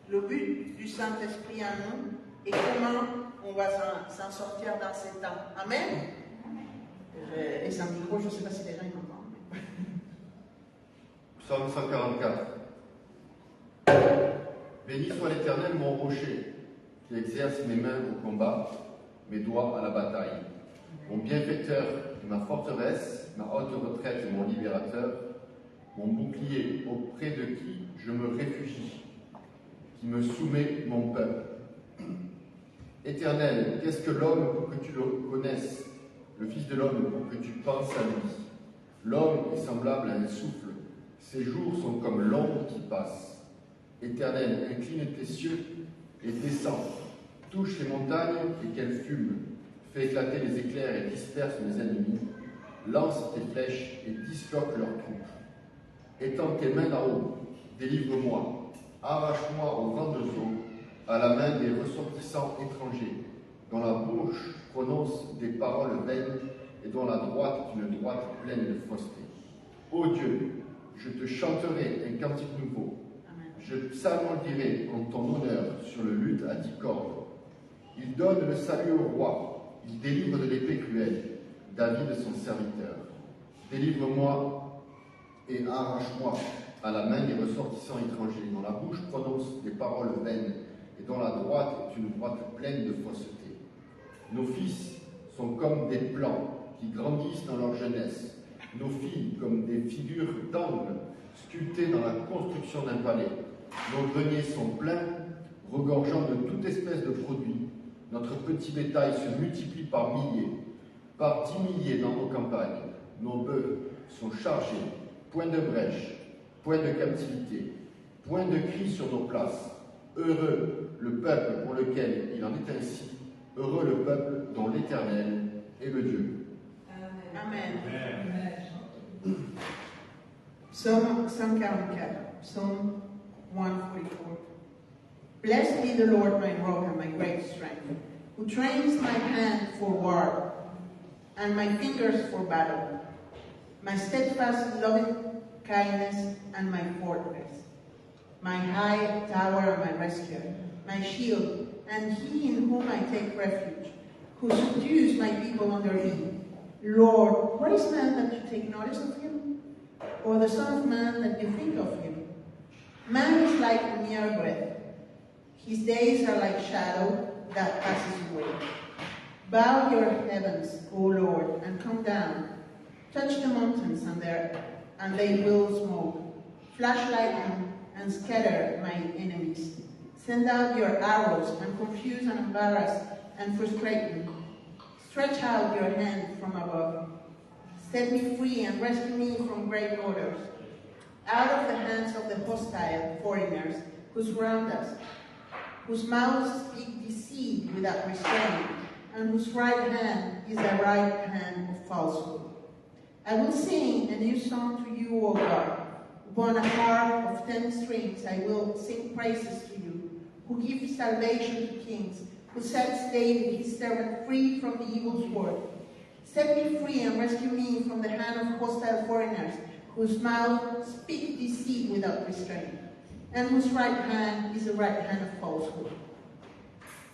le but du Saint-Esprit en nous et comment on va s'en sortir dans ces temps. Amen. Et sans micro, je ne sais pas si les gens m'entendent. Psaume 144. Béni soit l'Éternel, mon rocher, qui exerce mes mains au combat, mes doigts à la bataille. Mon bienfaiteur et ma forteresse, ma haute retraite et mon libérateur, mon bouclier auprès de qui je me réfugie, qui me soumet mon peuple. Éternel, qu'est-ce que l'homme pour que tu le connaisses, le Fils de l'homme pour que tu penses à lui? L'homme est semblable à un souffle, ses jours sont comme l'ombre qui passe. Éternel, incline tes cieux et descends, touche les montagnes et qu'elles fument, fais éclater les éclairs et disperse mes ennemis, lance tes flèches et disloque leurs troupes. Étends tes mains d'en haut, délivre-moi, arrache-moi aux grandes eaux, à la main des ressortissants étrangers, dont la bouche prononce des paroles vaines et dont la droite est une droite pleine de fausseté. Ô Dieu, je te chanterai un cantique nouveau. Je psalmodierai en ton honneur sur le luth à 10 cordes. Il donne le salut au roi, il délivre de l'épée cruelle, David son serviteur. Délivre-moi et arrache-moi à la main des ressortissants étrangers, dont la bouche prononce des paroles vaines et dont la droite est une droite pleine de fausseté. Nos fils sont comme des plants qui grandissent dans leur jeunesse, nos filles comme des figures d'angle sculptées dans la construction d'un palais. Nos greniers sont pleins, regorgeant de toute espèce de produits. Notre petit bétail se multiplie par milliers, par 10 milliers dans nos campagnes. Nos bœufs sont chargés, point de brèche, point de captivité, point de cri sur nos places. Heureux le peuple pour lequel il en est ainsi, heureux le peuple dont l'Éternel est le Dieu. Amen. Psaume 144, Psaume 144. Blessed be the Lord my rock and my great strength, who trains my hand for war and my fingers for battle, my steadfast loving kindness and my fortress, my high tower and my rescuer, my shield, and he in whom I take refuge, who subdues my people under me. Lord, what is man that you take notice of him? Or the son of man that you think of him? Man is like a mere breath. His days are like shadow that passes away. Bow your heavens, O Lord, and come down. Touch the mountains and they will smoke. Flash lightning and scatter my enemies. Send out your arrows and confuse and embarrass and frustrate me. Stretch out your hand from above. Set me free and rescue me from great waters, out of the hands of the hostile foreigners who surround us, whose mouths speak deceit without restraint, and whose right hand is a right hand of falsehood. I will sing a new song to you, O God. Upon a harp of 10 strings I will sing praises to you, who gives salvation to kings, who sets David, his servant, free from the evil sword. Set me free and rescue me from the hand of hostile foreigners, whose mouth speak deceit without restraint, and whose right hand is the right hand of falsehood.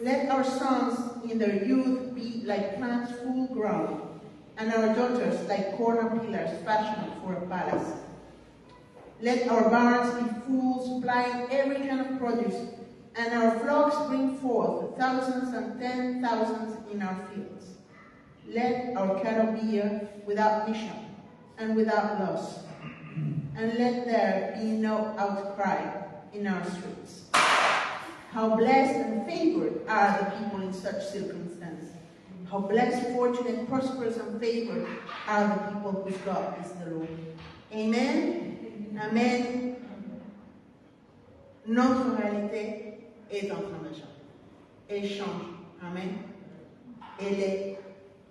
Let our sons in their youth be like plants full grown, and our daughters like corner pillars fashioned for a palace. Let our barns be full, supplying every kind of produce, and our flocks bring forth thousands and 10,000s in our fields. Let our cattle be without mission and without loss, and let there be no outcry in our streets. How blessed and favored are the people in such circumstances. How blessed, fortunate, prosperous, and favored are the people whose God is the Lord. Amen. Amen. Notre réalité est en train de changer. Elle change. Amen.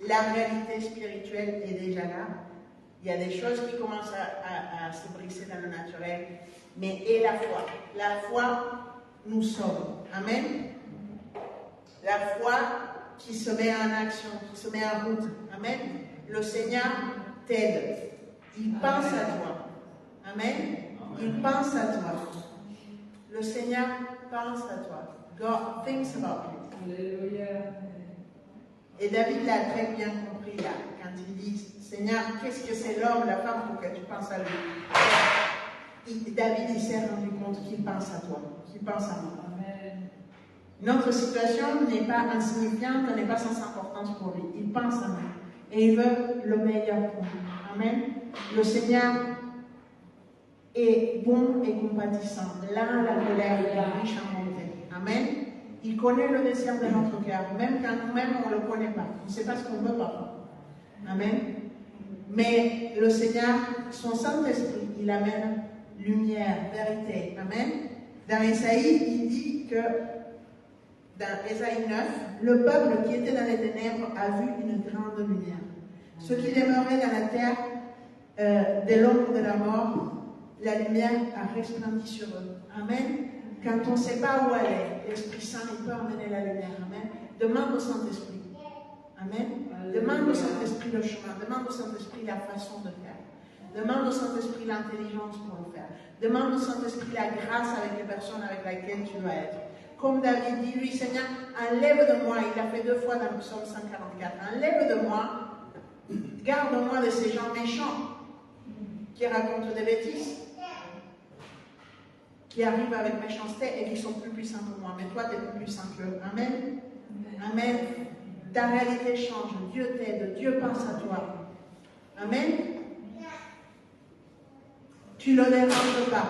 La réalité spirituelle est déjà là. Il y a des choses qui commencent à se briser dans le naturel. Mais et la foi. La foi, nous sommes. Amen. La foi qui se met en action, qui se met en route. Amen. Le Seigneur t'aide. Il pense à toi. Amen. Il pense à toi. Le Seigneur pense à toi. God thinks about you. Alléluia. Et David l'a très bien compris là, quand il dit, Seigneur, qu'est-ce que c'est l'homme, la femme, pour que tu penses à lui? David il s'est rendu compte qu'il pense à toi, qu'il pense à moi. Amen. Notre situation n'est pas insignifiante, n'est pas sans importance pour lui. Il pense à nous et il veut le meilleur pour nous. Amen. Le Seigneur est bon et compatissant. Là, la colère est riche en bonté. Amen. Il connaît le désir de notre cœur, même quand nous-mêmes on ne le connaît pas. On ne sait pas ce qu'on veut parfois. Amen. Mais le Seigneur, son Saint-Esprit, il amène lumière, vérité. Amen. Dans Ésaïe, il dit que, dans Ésaïe 9, le peuple qui était dans les ténèbres a vu une grande lumière. Ceux qui demeuraient dans la terre de l'ombre de la mort, la lumière a resplendi sur eux. Amen. Quand on ne sait pas où aller, l'Esprit Saint il peut emmener la lumière. Amen. Demande au Saint-Esprit. Amen. Demande au Saint-Esprit le chemin. Demande au Saint-Esprit la façon de faire. Demande au Saint-Esprit l'intelligence pour le faire. Demande au Saint-Esprit la grâce avec les personnes avec lesquelles tu vas être. Comme David dit, lui, Seigneur, enlève de moi, il l'a fait 2 fois dans le psaume 144, enlève de moi, garde-moi de ces gens méchants qui racontent des bêtises, qui arrivent avec méchanceté et qui sont plus puissants que moi. Mais toi, tu es plus puissant qu'eux. Amen. Amen. Ta réalité change. Dieu t'aide. Dieu pense à toi. Amen. Tu ne le déranges pas.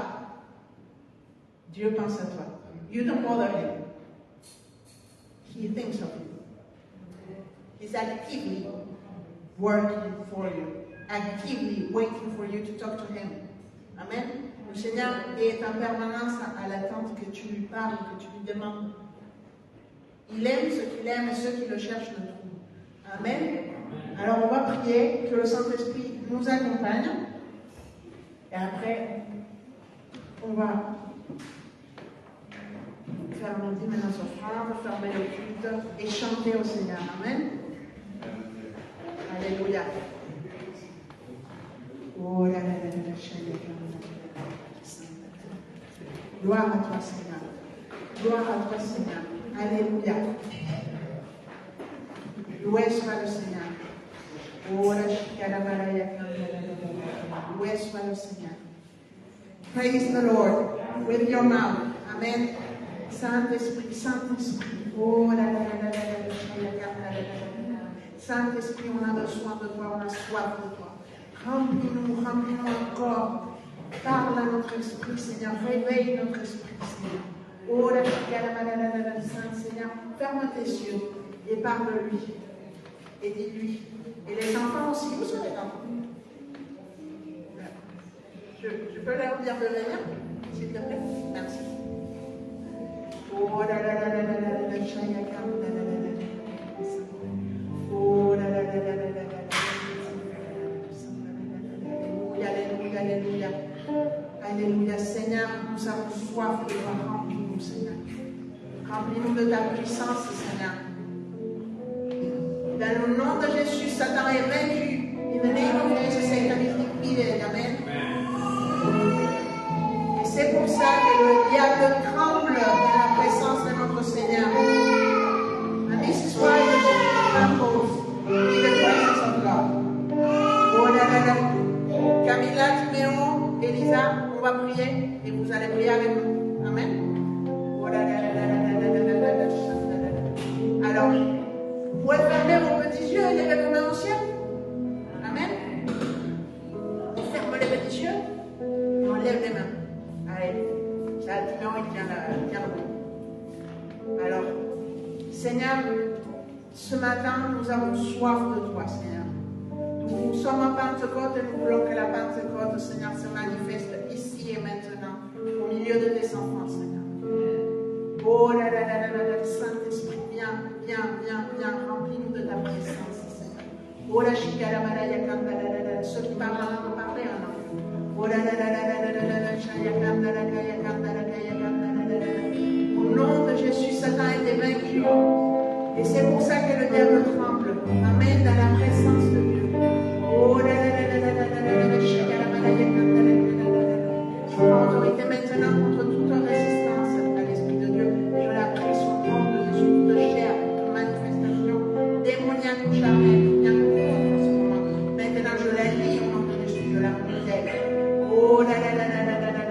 Dieu pense à toi. You don't bother him. He thinks of you. He's actively working for you. Actively waiting for you to talk to him. Amen. Le Seigneur est en permanence à l'attente que tu lui parles, que tu lui demandes. Il aime ceux qu'il aime et ceux qui le cherchent le trouvent. Amen. Alors on va prier que le Saint-Esprit nous accompagne. Et après, on va faire nos 10 minutes offrandes, fermer le culte et chanter au Seigneur. Amen. Alléluia. Oh là là là là, gloire à toi, Seigneur. Gloire à toi, Seigneur. Alléluia. Loué soit le Seigneur. Oh la shikarabaraya. Loué soit le Seigneur. Praise the Lord with your mouth. Amen. Saint-Esprit, Saint-Esprit. Oh là là là là là. Saint-Esprit, on a besoin de toi, on a soif de toi. Remplis-nous encore. Parle à notre esprit, Seigneur. Réveille notre esprit, Seigneur. Oh la Saint Seigneur, ferme tes yeux et parle-lui. Et dis-lui. Et les enfants aussi, où sont les enfants? Je peux leur dire de venir, s'il te plaît? Merci. Oh la la la la la la la chayakam la la la la. Oh la la la la la la la. Alléluia, alléluia. Alléluia. Seigneur, nous avons soif de toi. Remplis-nous, Seigneur. Remplis-nous de ta puissance, Seigneur. Dans le nom de Jésus, Satan est vaincu. In the name of Jesus, Satan is defeated. Amen. Et c'est pour ça que le diable tremble dans la présence de notre Seigneur. And this is why the devil trembles in the presence of God. Oh là là là. Camilla, Timéo, Elisa, on va prier et vous allez prier avec nous. Amen. Oh là là là là là là là là là là. Alors, vous pouvez fermer vos petits yeux et lever vos mains au ciel. Amen. On ferme les petits yeux et on lève les mains. Allez, ça, Timéo, il tient le bout. Alors, Seigneur, ce matin, nous avons soif de toi, Seigneur. Nous sommes en Pentecôte et nous voulons que la Pentecôte, Seigneur, se manifeste ici et maintenant, au milieu de tes enfants, Seigneur. Oh là là là là là, Saint-Esprit, viens, viens, viens, viens, remplis-nous de ta présence, Seigneur. Oh la shikarabaraya kanda la la la, ceux qui parlent en langue, parlez en langue. Oh là là là là là là là là, shayakanda la kaya kanda la kaya kanda la la la. Au nom de Jésus, Satan a été vaincu. Et c'est pour ça que le diable tremble. Amen, dans la présence de Dieu. Oh là là là là là là là là, shikarabaraya kanda la la la la. Je prends autorité maintenant contre toute résistance à l'Esprit de Dieu. Et je la prie sur le nom de Jésus, toute chair, toute manifestation démoniaque ou charnelle, bien que contre ce moment. Maintenant, je la lis au nom de Jésus, je la protège. Oh là là là là là là là.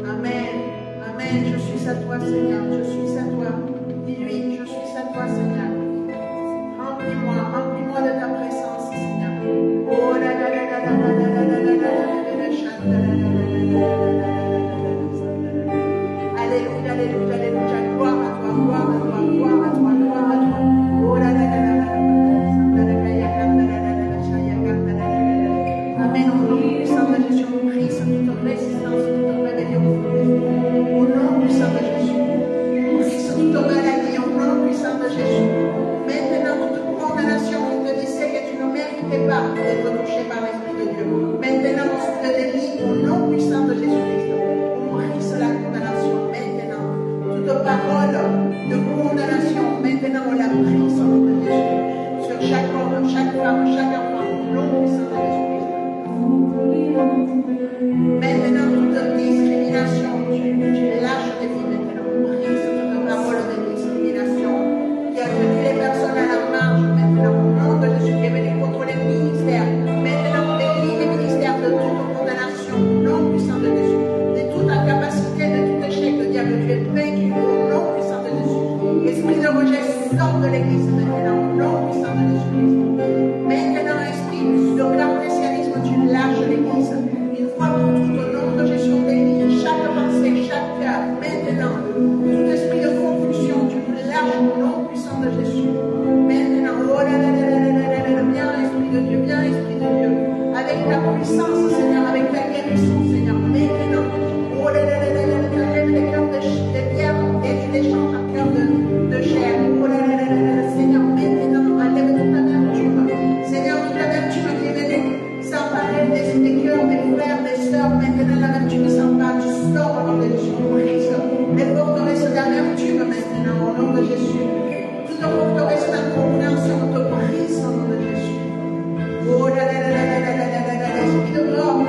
Amen. Amen. Je suis à toi, Seigneur. Je suis à toi. Dis-lui, je suis à toi, Seigneur. Remplis-moi de ta présence, Seigneur. Oh là là là là là là là là là là là là. Alléluia, alléluia, alléluia. Gloire à toi, gloire à toi, gloire à toi, gloire à toi. Oh là là là là là. Amen. Au nom puissant de Jésus, on brise toute résistance, toute rébellion. Au nom puissant de Jésus, on brise toute maladie. Au nom puissant de Jésus. Maintenant, toute condamnation qui te disait que tu ne méritais pas d'être touché par l'Esprit de Dieu. Maintenant, on te délie au nom puissant de Jésus-Christ. On brise la condamnation. Maintenant, toute parole de condamnation, maintenant, on la brise au nom de Jésus. Sur chaque homme, chaque femme, chaque enfant, au nom puissant de Jésus-Christ. Maintenant, toute discrimination, tu lâches tes vies maintenant. On brise toute parole de discrimination qui a tenu les personnes à la marge. Maintenant, au nom de Jésus qui est venu contre les ministères. Maintenant, on délie les ministères de toute condamnation. Au nom puissant de Jésus. De toute incapacité, de tout échec. Le diable, tu es vaincu. Au nom puissant de Jésus. Esprit de rejet sort de l'église maintenant. Au nom puissant de Jésus. Maintenant, esprit de cartésianisme, tu lâches l'église. Une fois pour toutes, au nom de Jésus, on délie chaque pensée, chaque cœur. Maintenant, tout esprit de confusion, tu lâches au nom puissant de Jésus. Maintenant, oh là là là là là là là, viens Esprit de Dieu, viens Esprit de Dieu. Avec ta puissance, Seigneur, avec ta guérison, Seigneur. Maintenant, oh là là là là là, tu enlèves les cœurs de pierre et tu les changes en cœur de chair. Oh là là là là là, Seigneur, maintenant, enlève toute amertume. Seigneur, toute amertume qui est venue s'emparer des cœurs, des frères, des sœurs. Maintenant, l'amertume s'empare, tu sors au nom de Jésus. Brise les forteresses d'amertume maintenant, au nom de Jésus. Toute forteresse d'incompréhension, on te brise au nom de Jésus. Oh là là là là là là là là là, l'esprit de mort,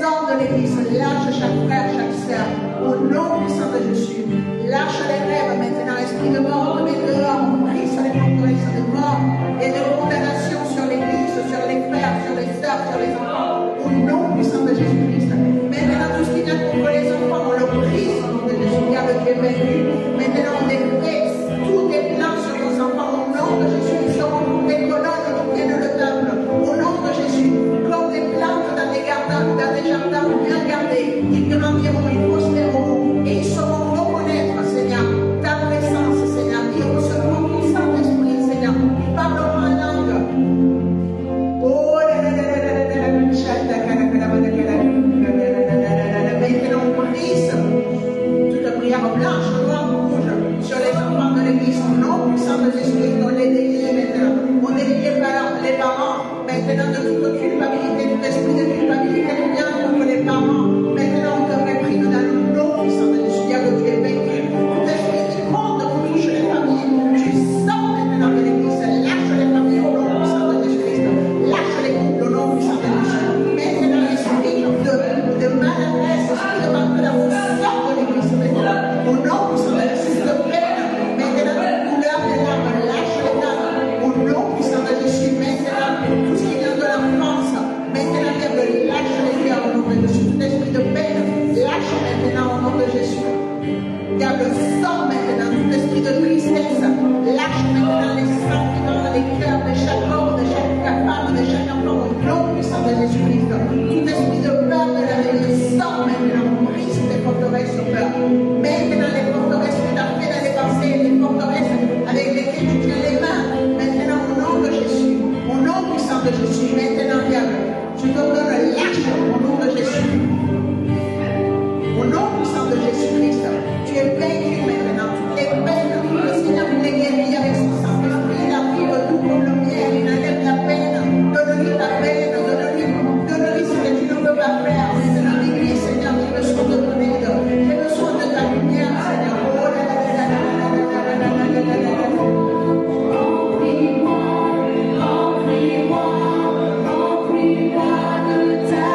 sors de l'église, lâche chaque frère, chaque sœur, au nom puissant de Jésus. Lâche les rêves maintenant, esprit de mort, on te met dehors, on brise les forteresses de mort et de condamnation sur l'église, sur les frères, sur les sœurs, sur les enfants, au nom puissant de Jésus-Christ. Maintenant, tout ce qui vient contre les enfants, on le brise au nom de Jésus, car le Dieu est vaincu. Maintenant, on détruit tous les plans sur nos enfants, au nom de Jésus, ils seront des colonnes qui viennent le temple, au nom de Jésus, comme des plantes dans des jardins bien gardés, ils grandiront, ils prospéreront, et ils sauront reconnaître, Seigneur, ta présence, Seigneur, ils recevront ton Saint-Esprit, Seigneur, ils parleront en langue. Oh là là là là là là là, maintenant on brise toute prière blanche, noire, rouge sur les enfants de l'église, au nom puissant de Jésus, on les délie maintenant, on délie les parents maintenant de toute culpabilité, tout esprit de culpabilité qui vient contre les parents, maintenant on te réprime dans le nom puissant de Jésus, diable tu es vaincu, tout esprit qui compte pour toucher les familles, tu sors maintenant de l'église, lâche les familles au nom puissant de Jésus-Christ, lâche les couples au nom puissant de Jésus, maintenant l'esprit de maladresse, esprit de malheur, sort de l'église maintenant, au nom puissant de Jésus, de peine, maintenant de douleur des larmes, lâche les larmes, au nom puissant de Jésus, maintenant tout ce qui vient de l'enfance, maintenant diable lâche les cœurs au nom de Jésus, tout esprit de peine, lâche maintenant au nom de Jésus. Diable, sors maintenant tout esprit de tristesse, lâche maintenant les sentiments, les cœurs de chaque homme, de chaque femme, de chaque enfant, au nom puissant de Jésus-Christ. Tout esprit de peur de la vie, sors maintenant, brise les forteresses de peur. Maintenant les forteresses que tu as fait dans les pensées, les forteresses avec lesquelles tu tiens les mains, maintenant au nom de Jésus, au nom puissant de Jésus, maintenant diable, je te donne lâche au nom de Jésus. Au nom puissant de Jésus-Christ, tu es vaincu maintenant. Toutes les peines, le Seigneur vous les guérit avec son Saint-Esprit. Il arrive tout comme le miel, il enlève la peine. Donne-lui ta peine, donne-lui ce que tu ne peux pas faire. Maintenant, dis-lui, Seigneur, j'ai besoin de ton aide. J'ai besoin de ta lumière, Seigneur. Oh là là là là là là là là là là là. Remplis-moi de ta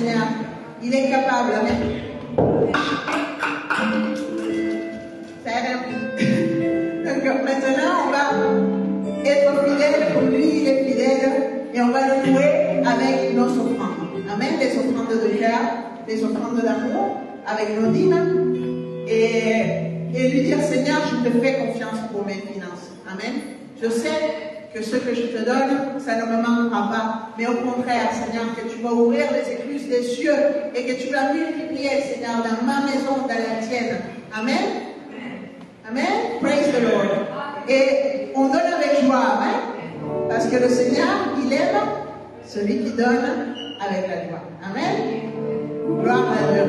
Seigneur. Il est capable. Amen. Donc maintenant, on va être fidèle pour lui, il est fidèle, et on va le louer avec nos offrandes. Amen. Les offrandes de cœur, les offrandes d'amour, avec nos dîmes, et lui dire, Seigneur, je te fais confiance pour mes finances. Amen. Je sais que ce que je te donne, ça ne me manquera pas, mais au contraire, Seigneur, que tu vas ouvrir les écluses des cieux et que tu vas multiplier, Seigneur, dans ma maison, dans la tienne. Amen. Amen. Praise the Lord. Et on donne avec joie. Amen. Parce que le Seigneur, il aime celui qui donne avec la joie. Amen. Gloire à Dieu.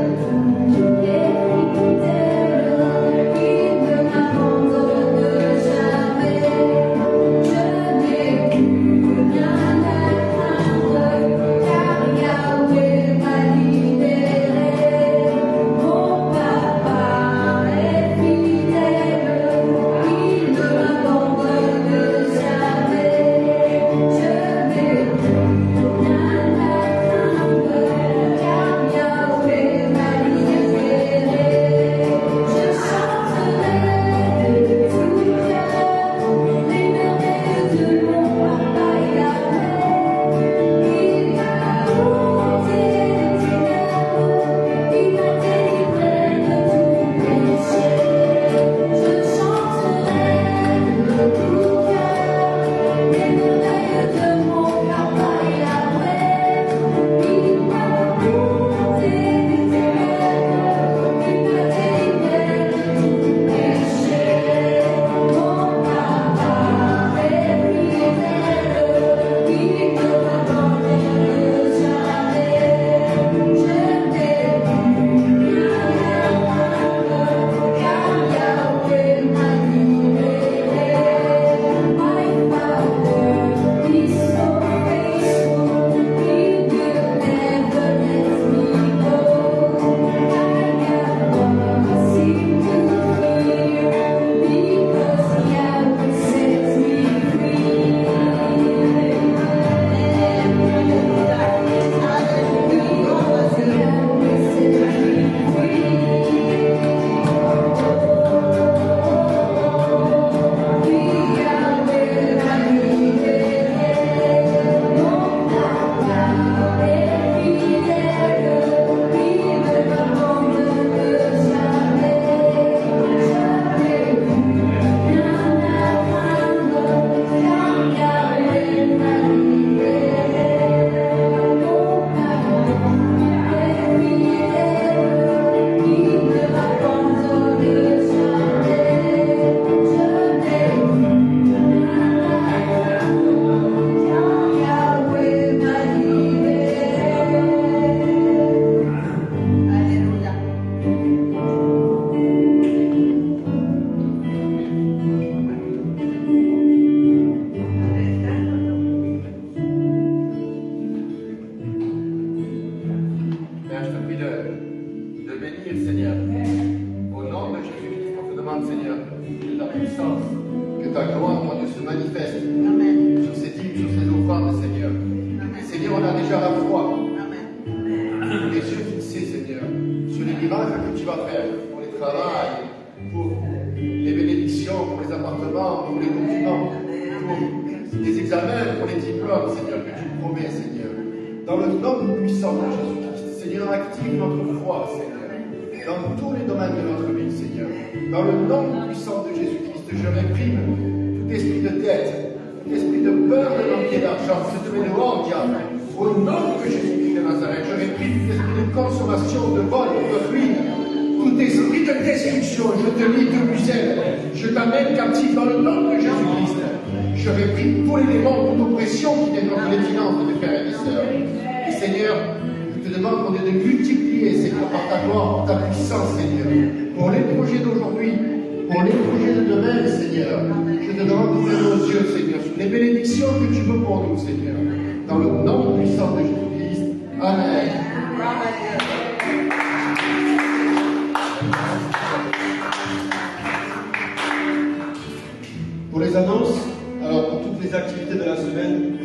Pour les annonces, alors pour toutes les activités de la semaine,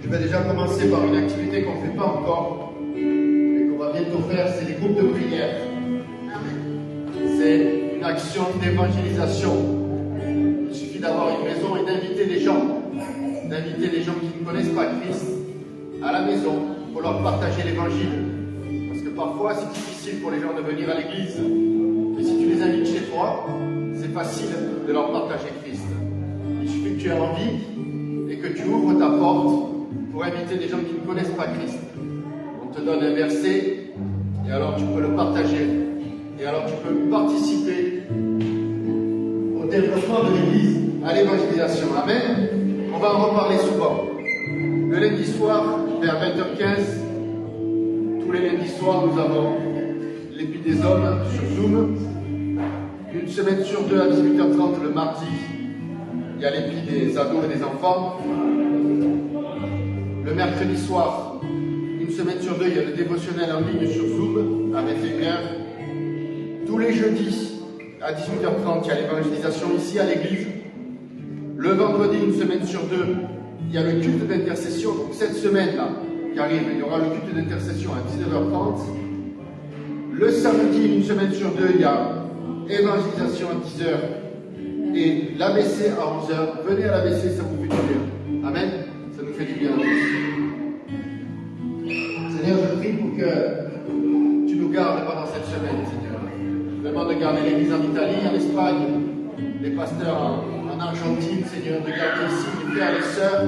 je vais déjà commencer par une activité qu'on ne fait pas encore, mais offert, c'est les groupes de prière. C'est une action d'évangélisation. Il suffit d'avoir une maison et d'inviter les gens qui ne connaissent pas Christ à la maison pour leur partager l'évangile. Parce que parfois c'est difficile pour les gens de venir à l'église. Et si tu les invites chez toi, c'est facile de leur partager Christ. Il suffit que tu aies envie et que tu ouvres ta porte pour inviter des gens qui ne connaissent pas Christ. On te donne un verset et alors tu peux le partager. Et alors tu peux participer au développement de l'Église, à l'évangélisation. Amen. On va en reparler souvent. Le lundi soir, vers 20h15, tous les lundis soirs, nous avons l'Épître des hommes sur Zoom. Une semaine sur deux à 18h30 le mardi, il y a l'Épître des ados et des enfants. Le mercredi soir, une semaine sur deux, il y a le dévotionnel en ligne sur Zoom à 21h. Tous les jeudis, à 18h30, il y a l'évangélisation ici à l'église. Le vendredi, une semaine sur deux, il y a le culte d'intercession. Donc cette semaine-là, qui arrive, il y aura le culte d'intercession à 19h30. Le samedi, une semaine sur deux, il y a évangélisation à 10h et l'ABC à 11h. Venez à l'ABC, ça vous fait du bien. Amen. Ça nous fait du bien. Seigneur, je prie pour que tu nous gardes pendant cette semaine, Seigneur. Vraiment de garder l'Église en Italie, en Espagne, les pasteurs en Argentine, Seigneur, de garder ici les frères et les sœurs,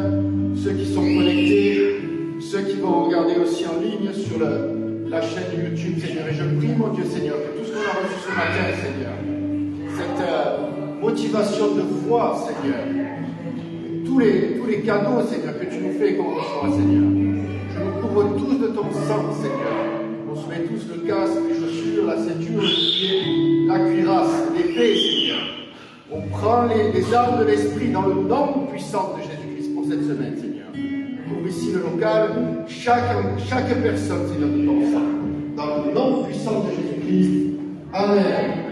ceux qui sont connectés, ceux qui vont regarder aussi en ligne sur la chaîne YouTube, Seigneur. Et je prie, mon Dieu, Seigneur, que tout ce qu'on a reçu ce matin, Seigneur, cette motivation de foi, Seigneur, tous les cadeaux, Seigneur, que tu nous fais et qu'on reçoit, Seigneur. Je nous couvre tous de ton sang, Seigneur. On se met tous le casque, les chaussures, la ceinture, le pied, la cuirasse, l'épée, Seigneur. On prend les armes de l'esprit dans le nom puissant de Jésus-Christ pour cette semaine, Seigneur. Pour ici le local, chaque personne, Seigneur, de ton sang. Dans le nom puissant de Jésus-Christ. Amen.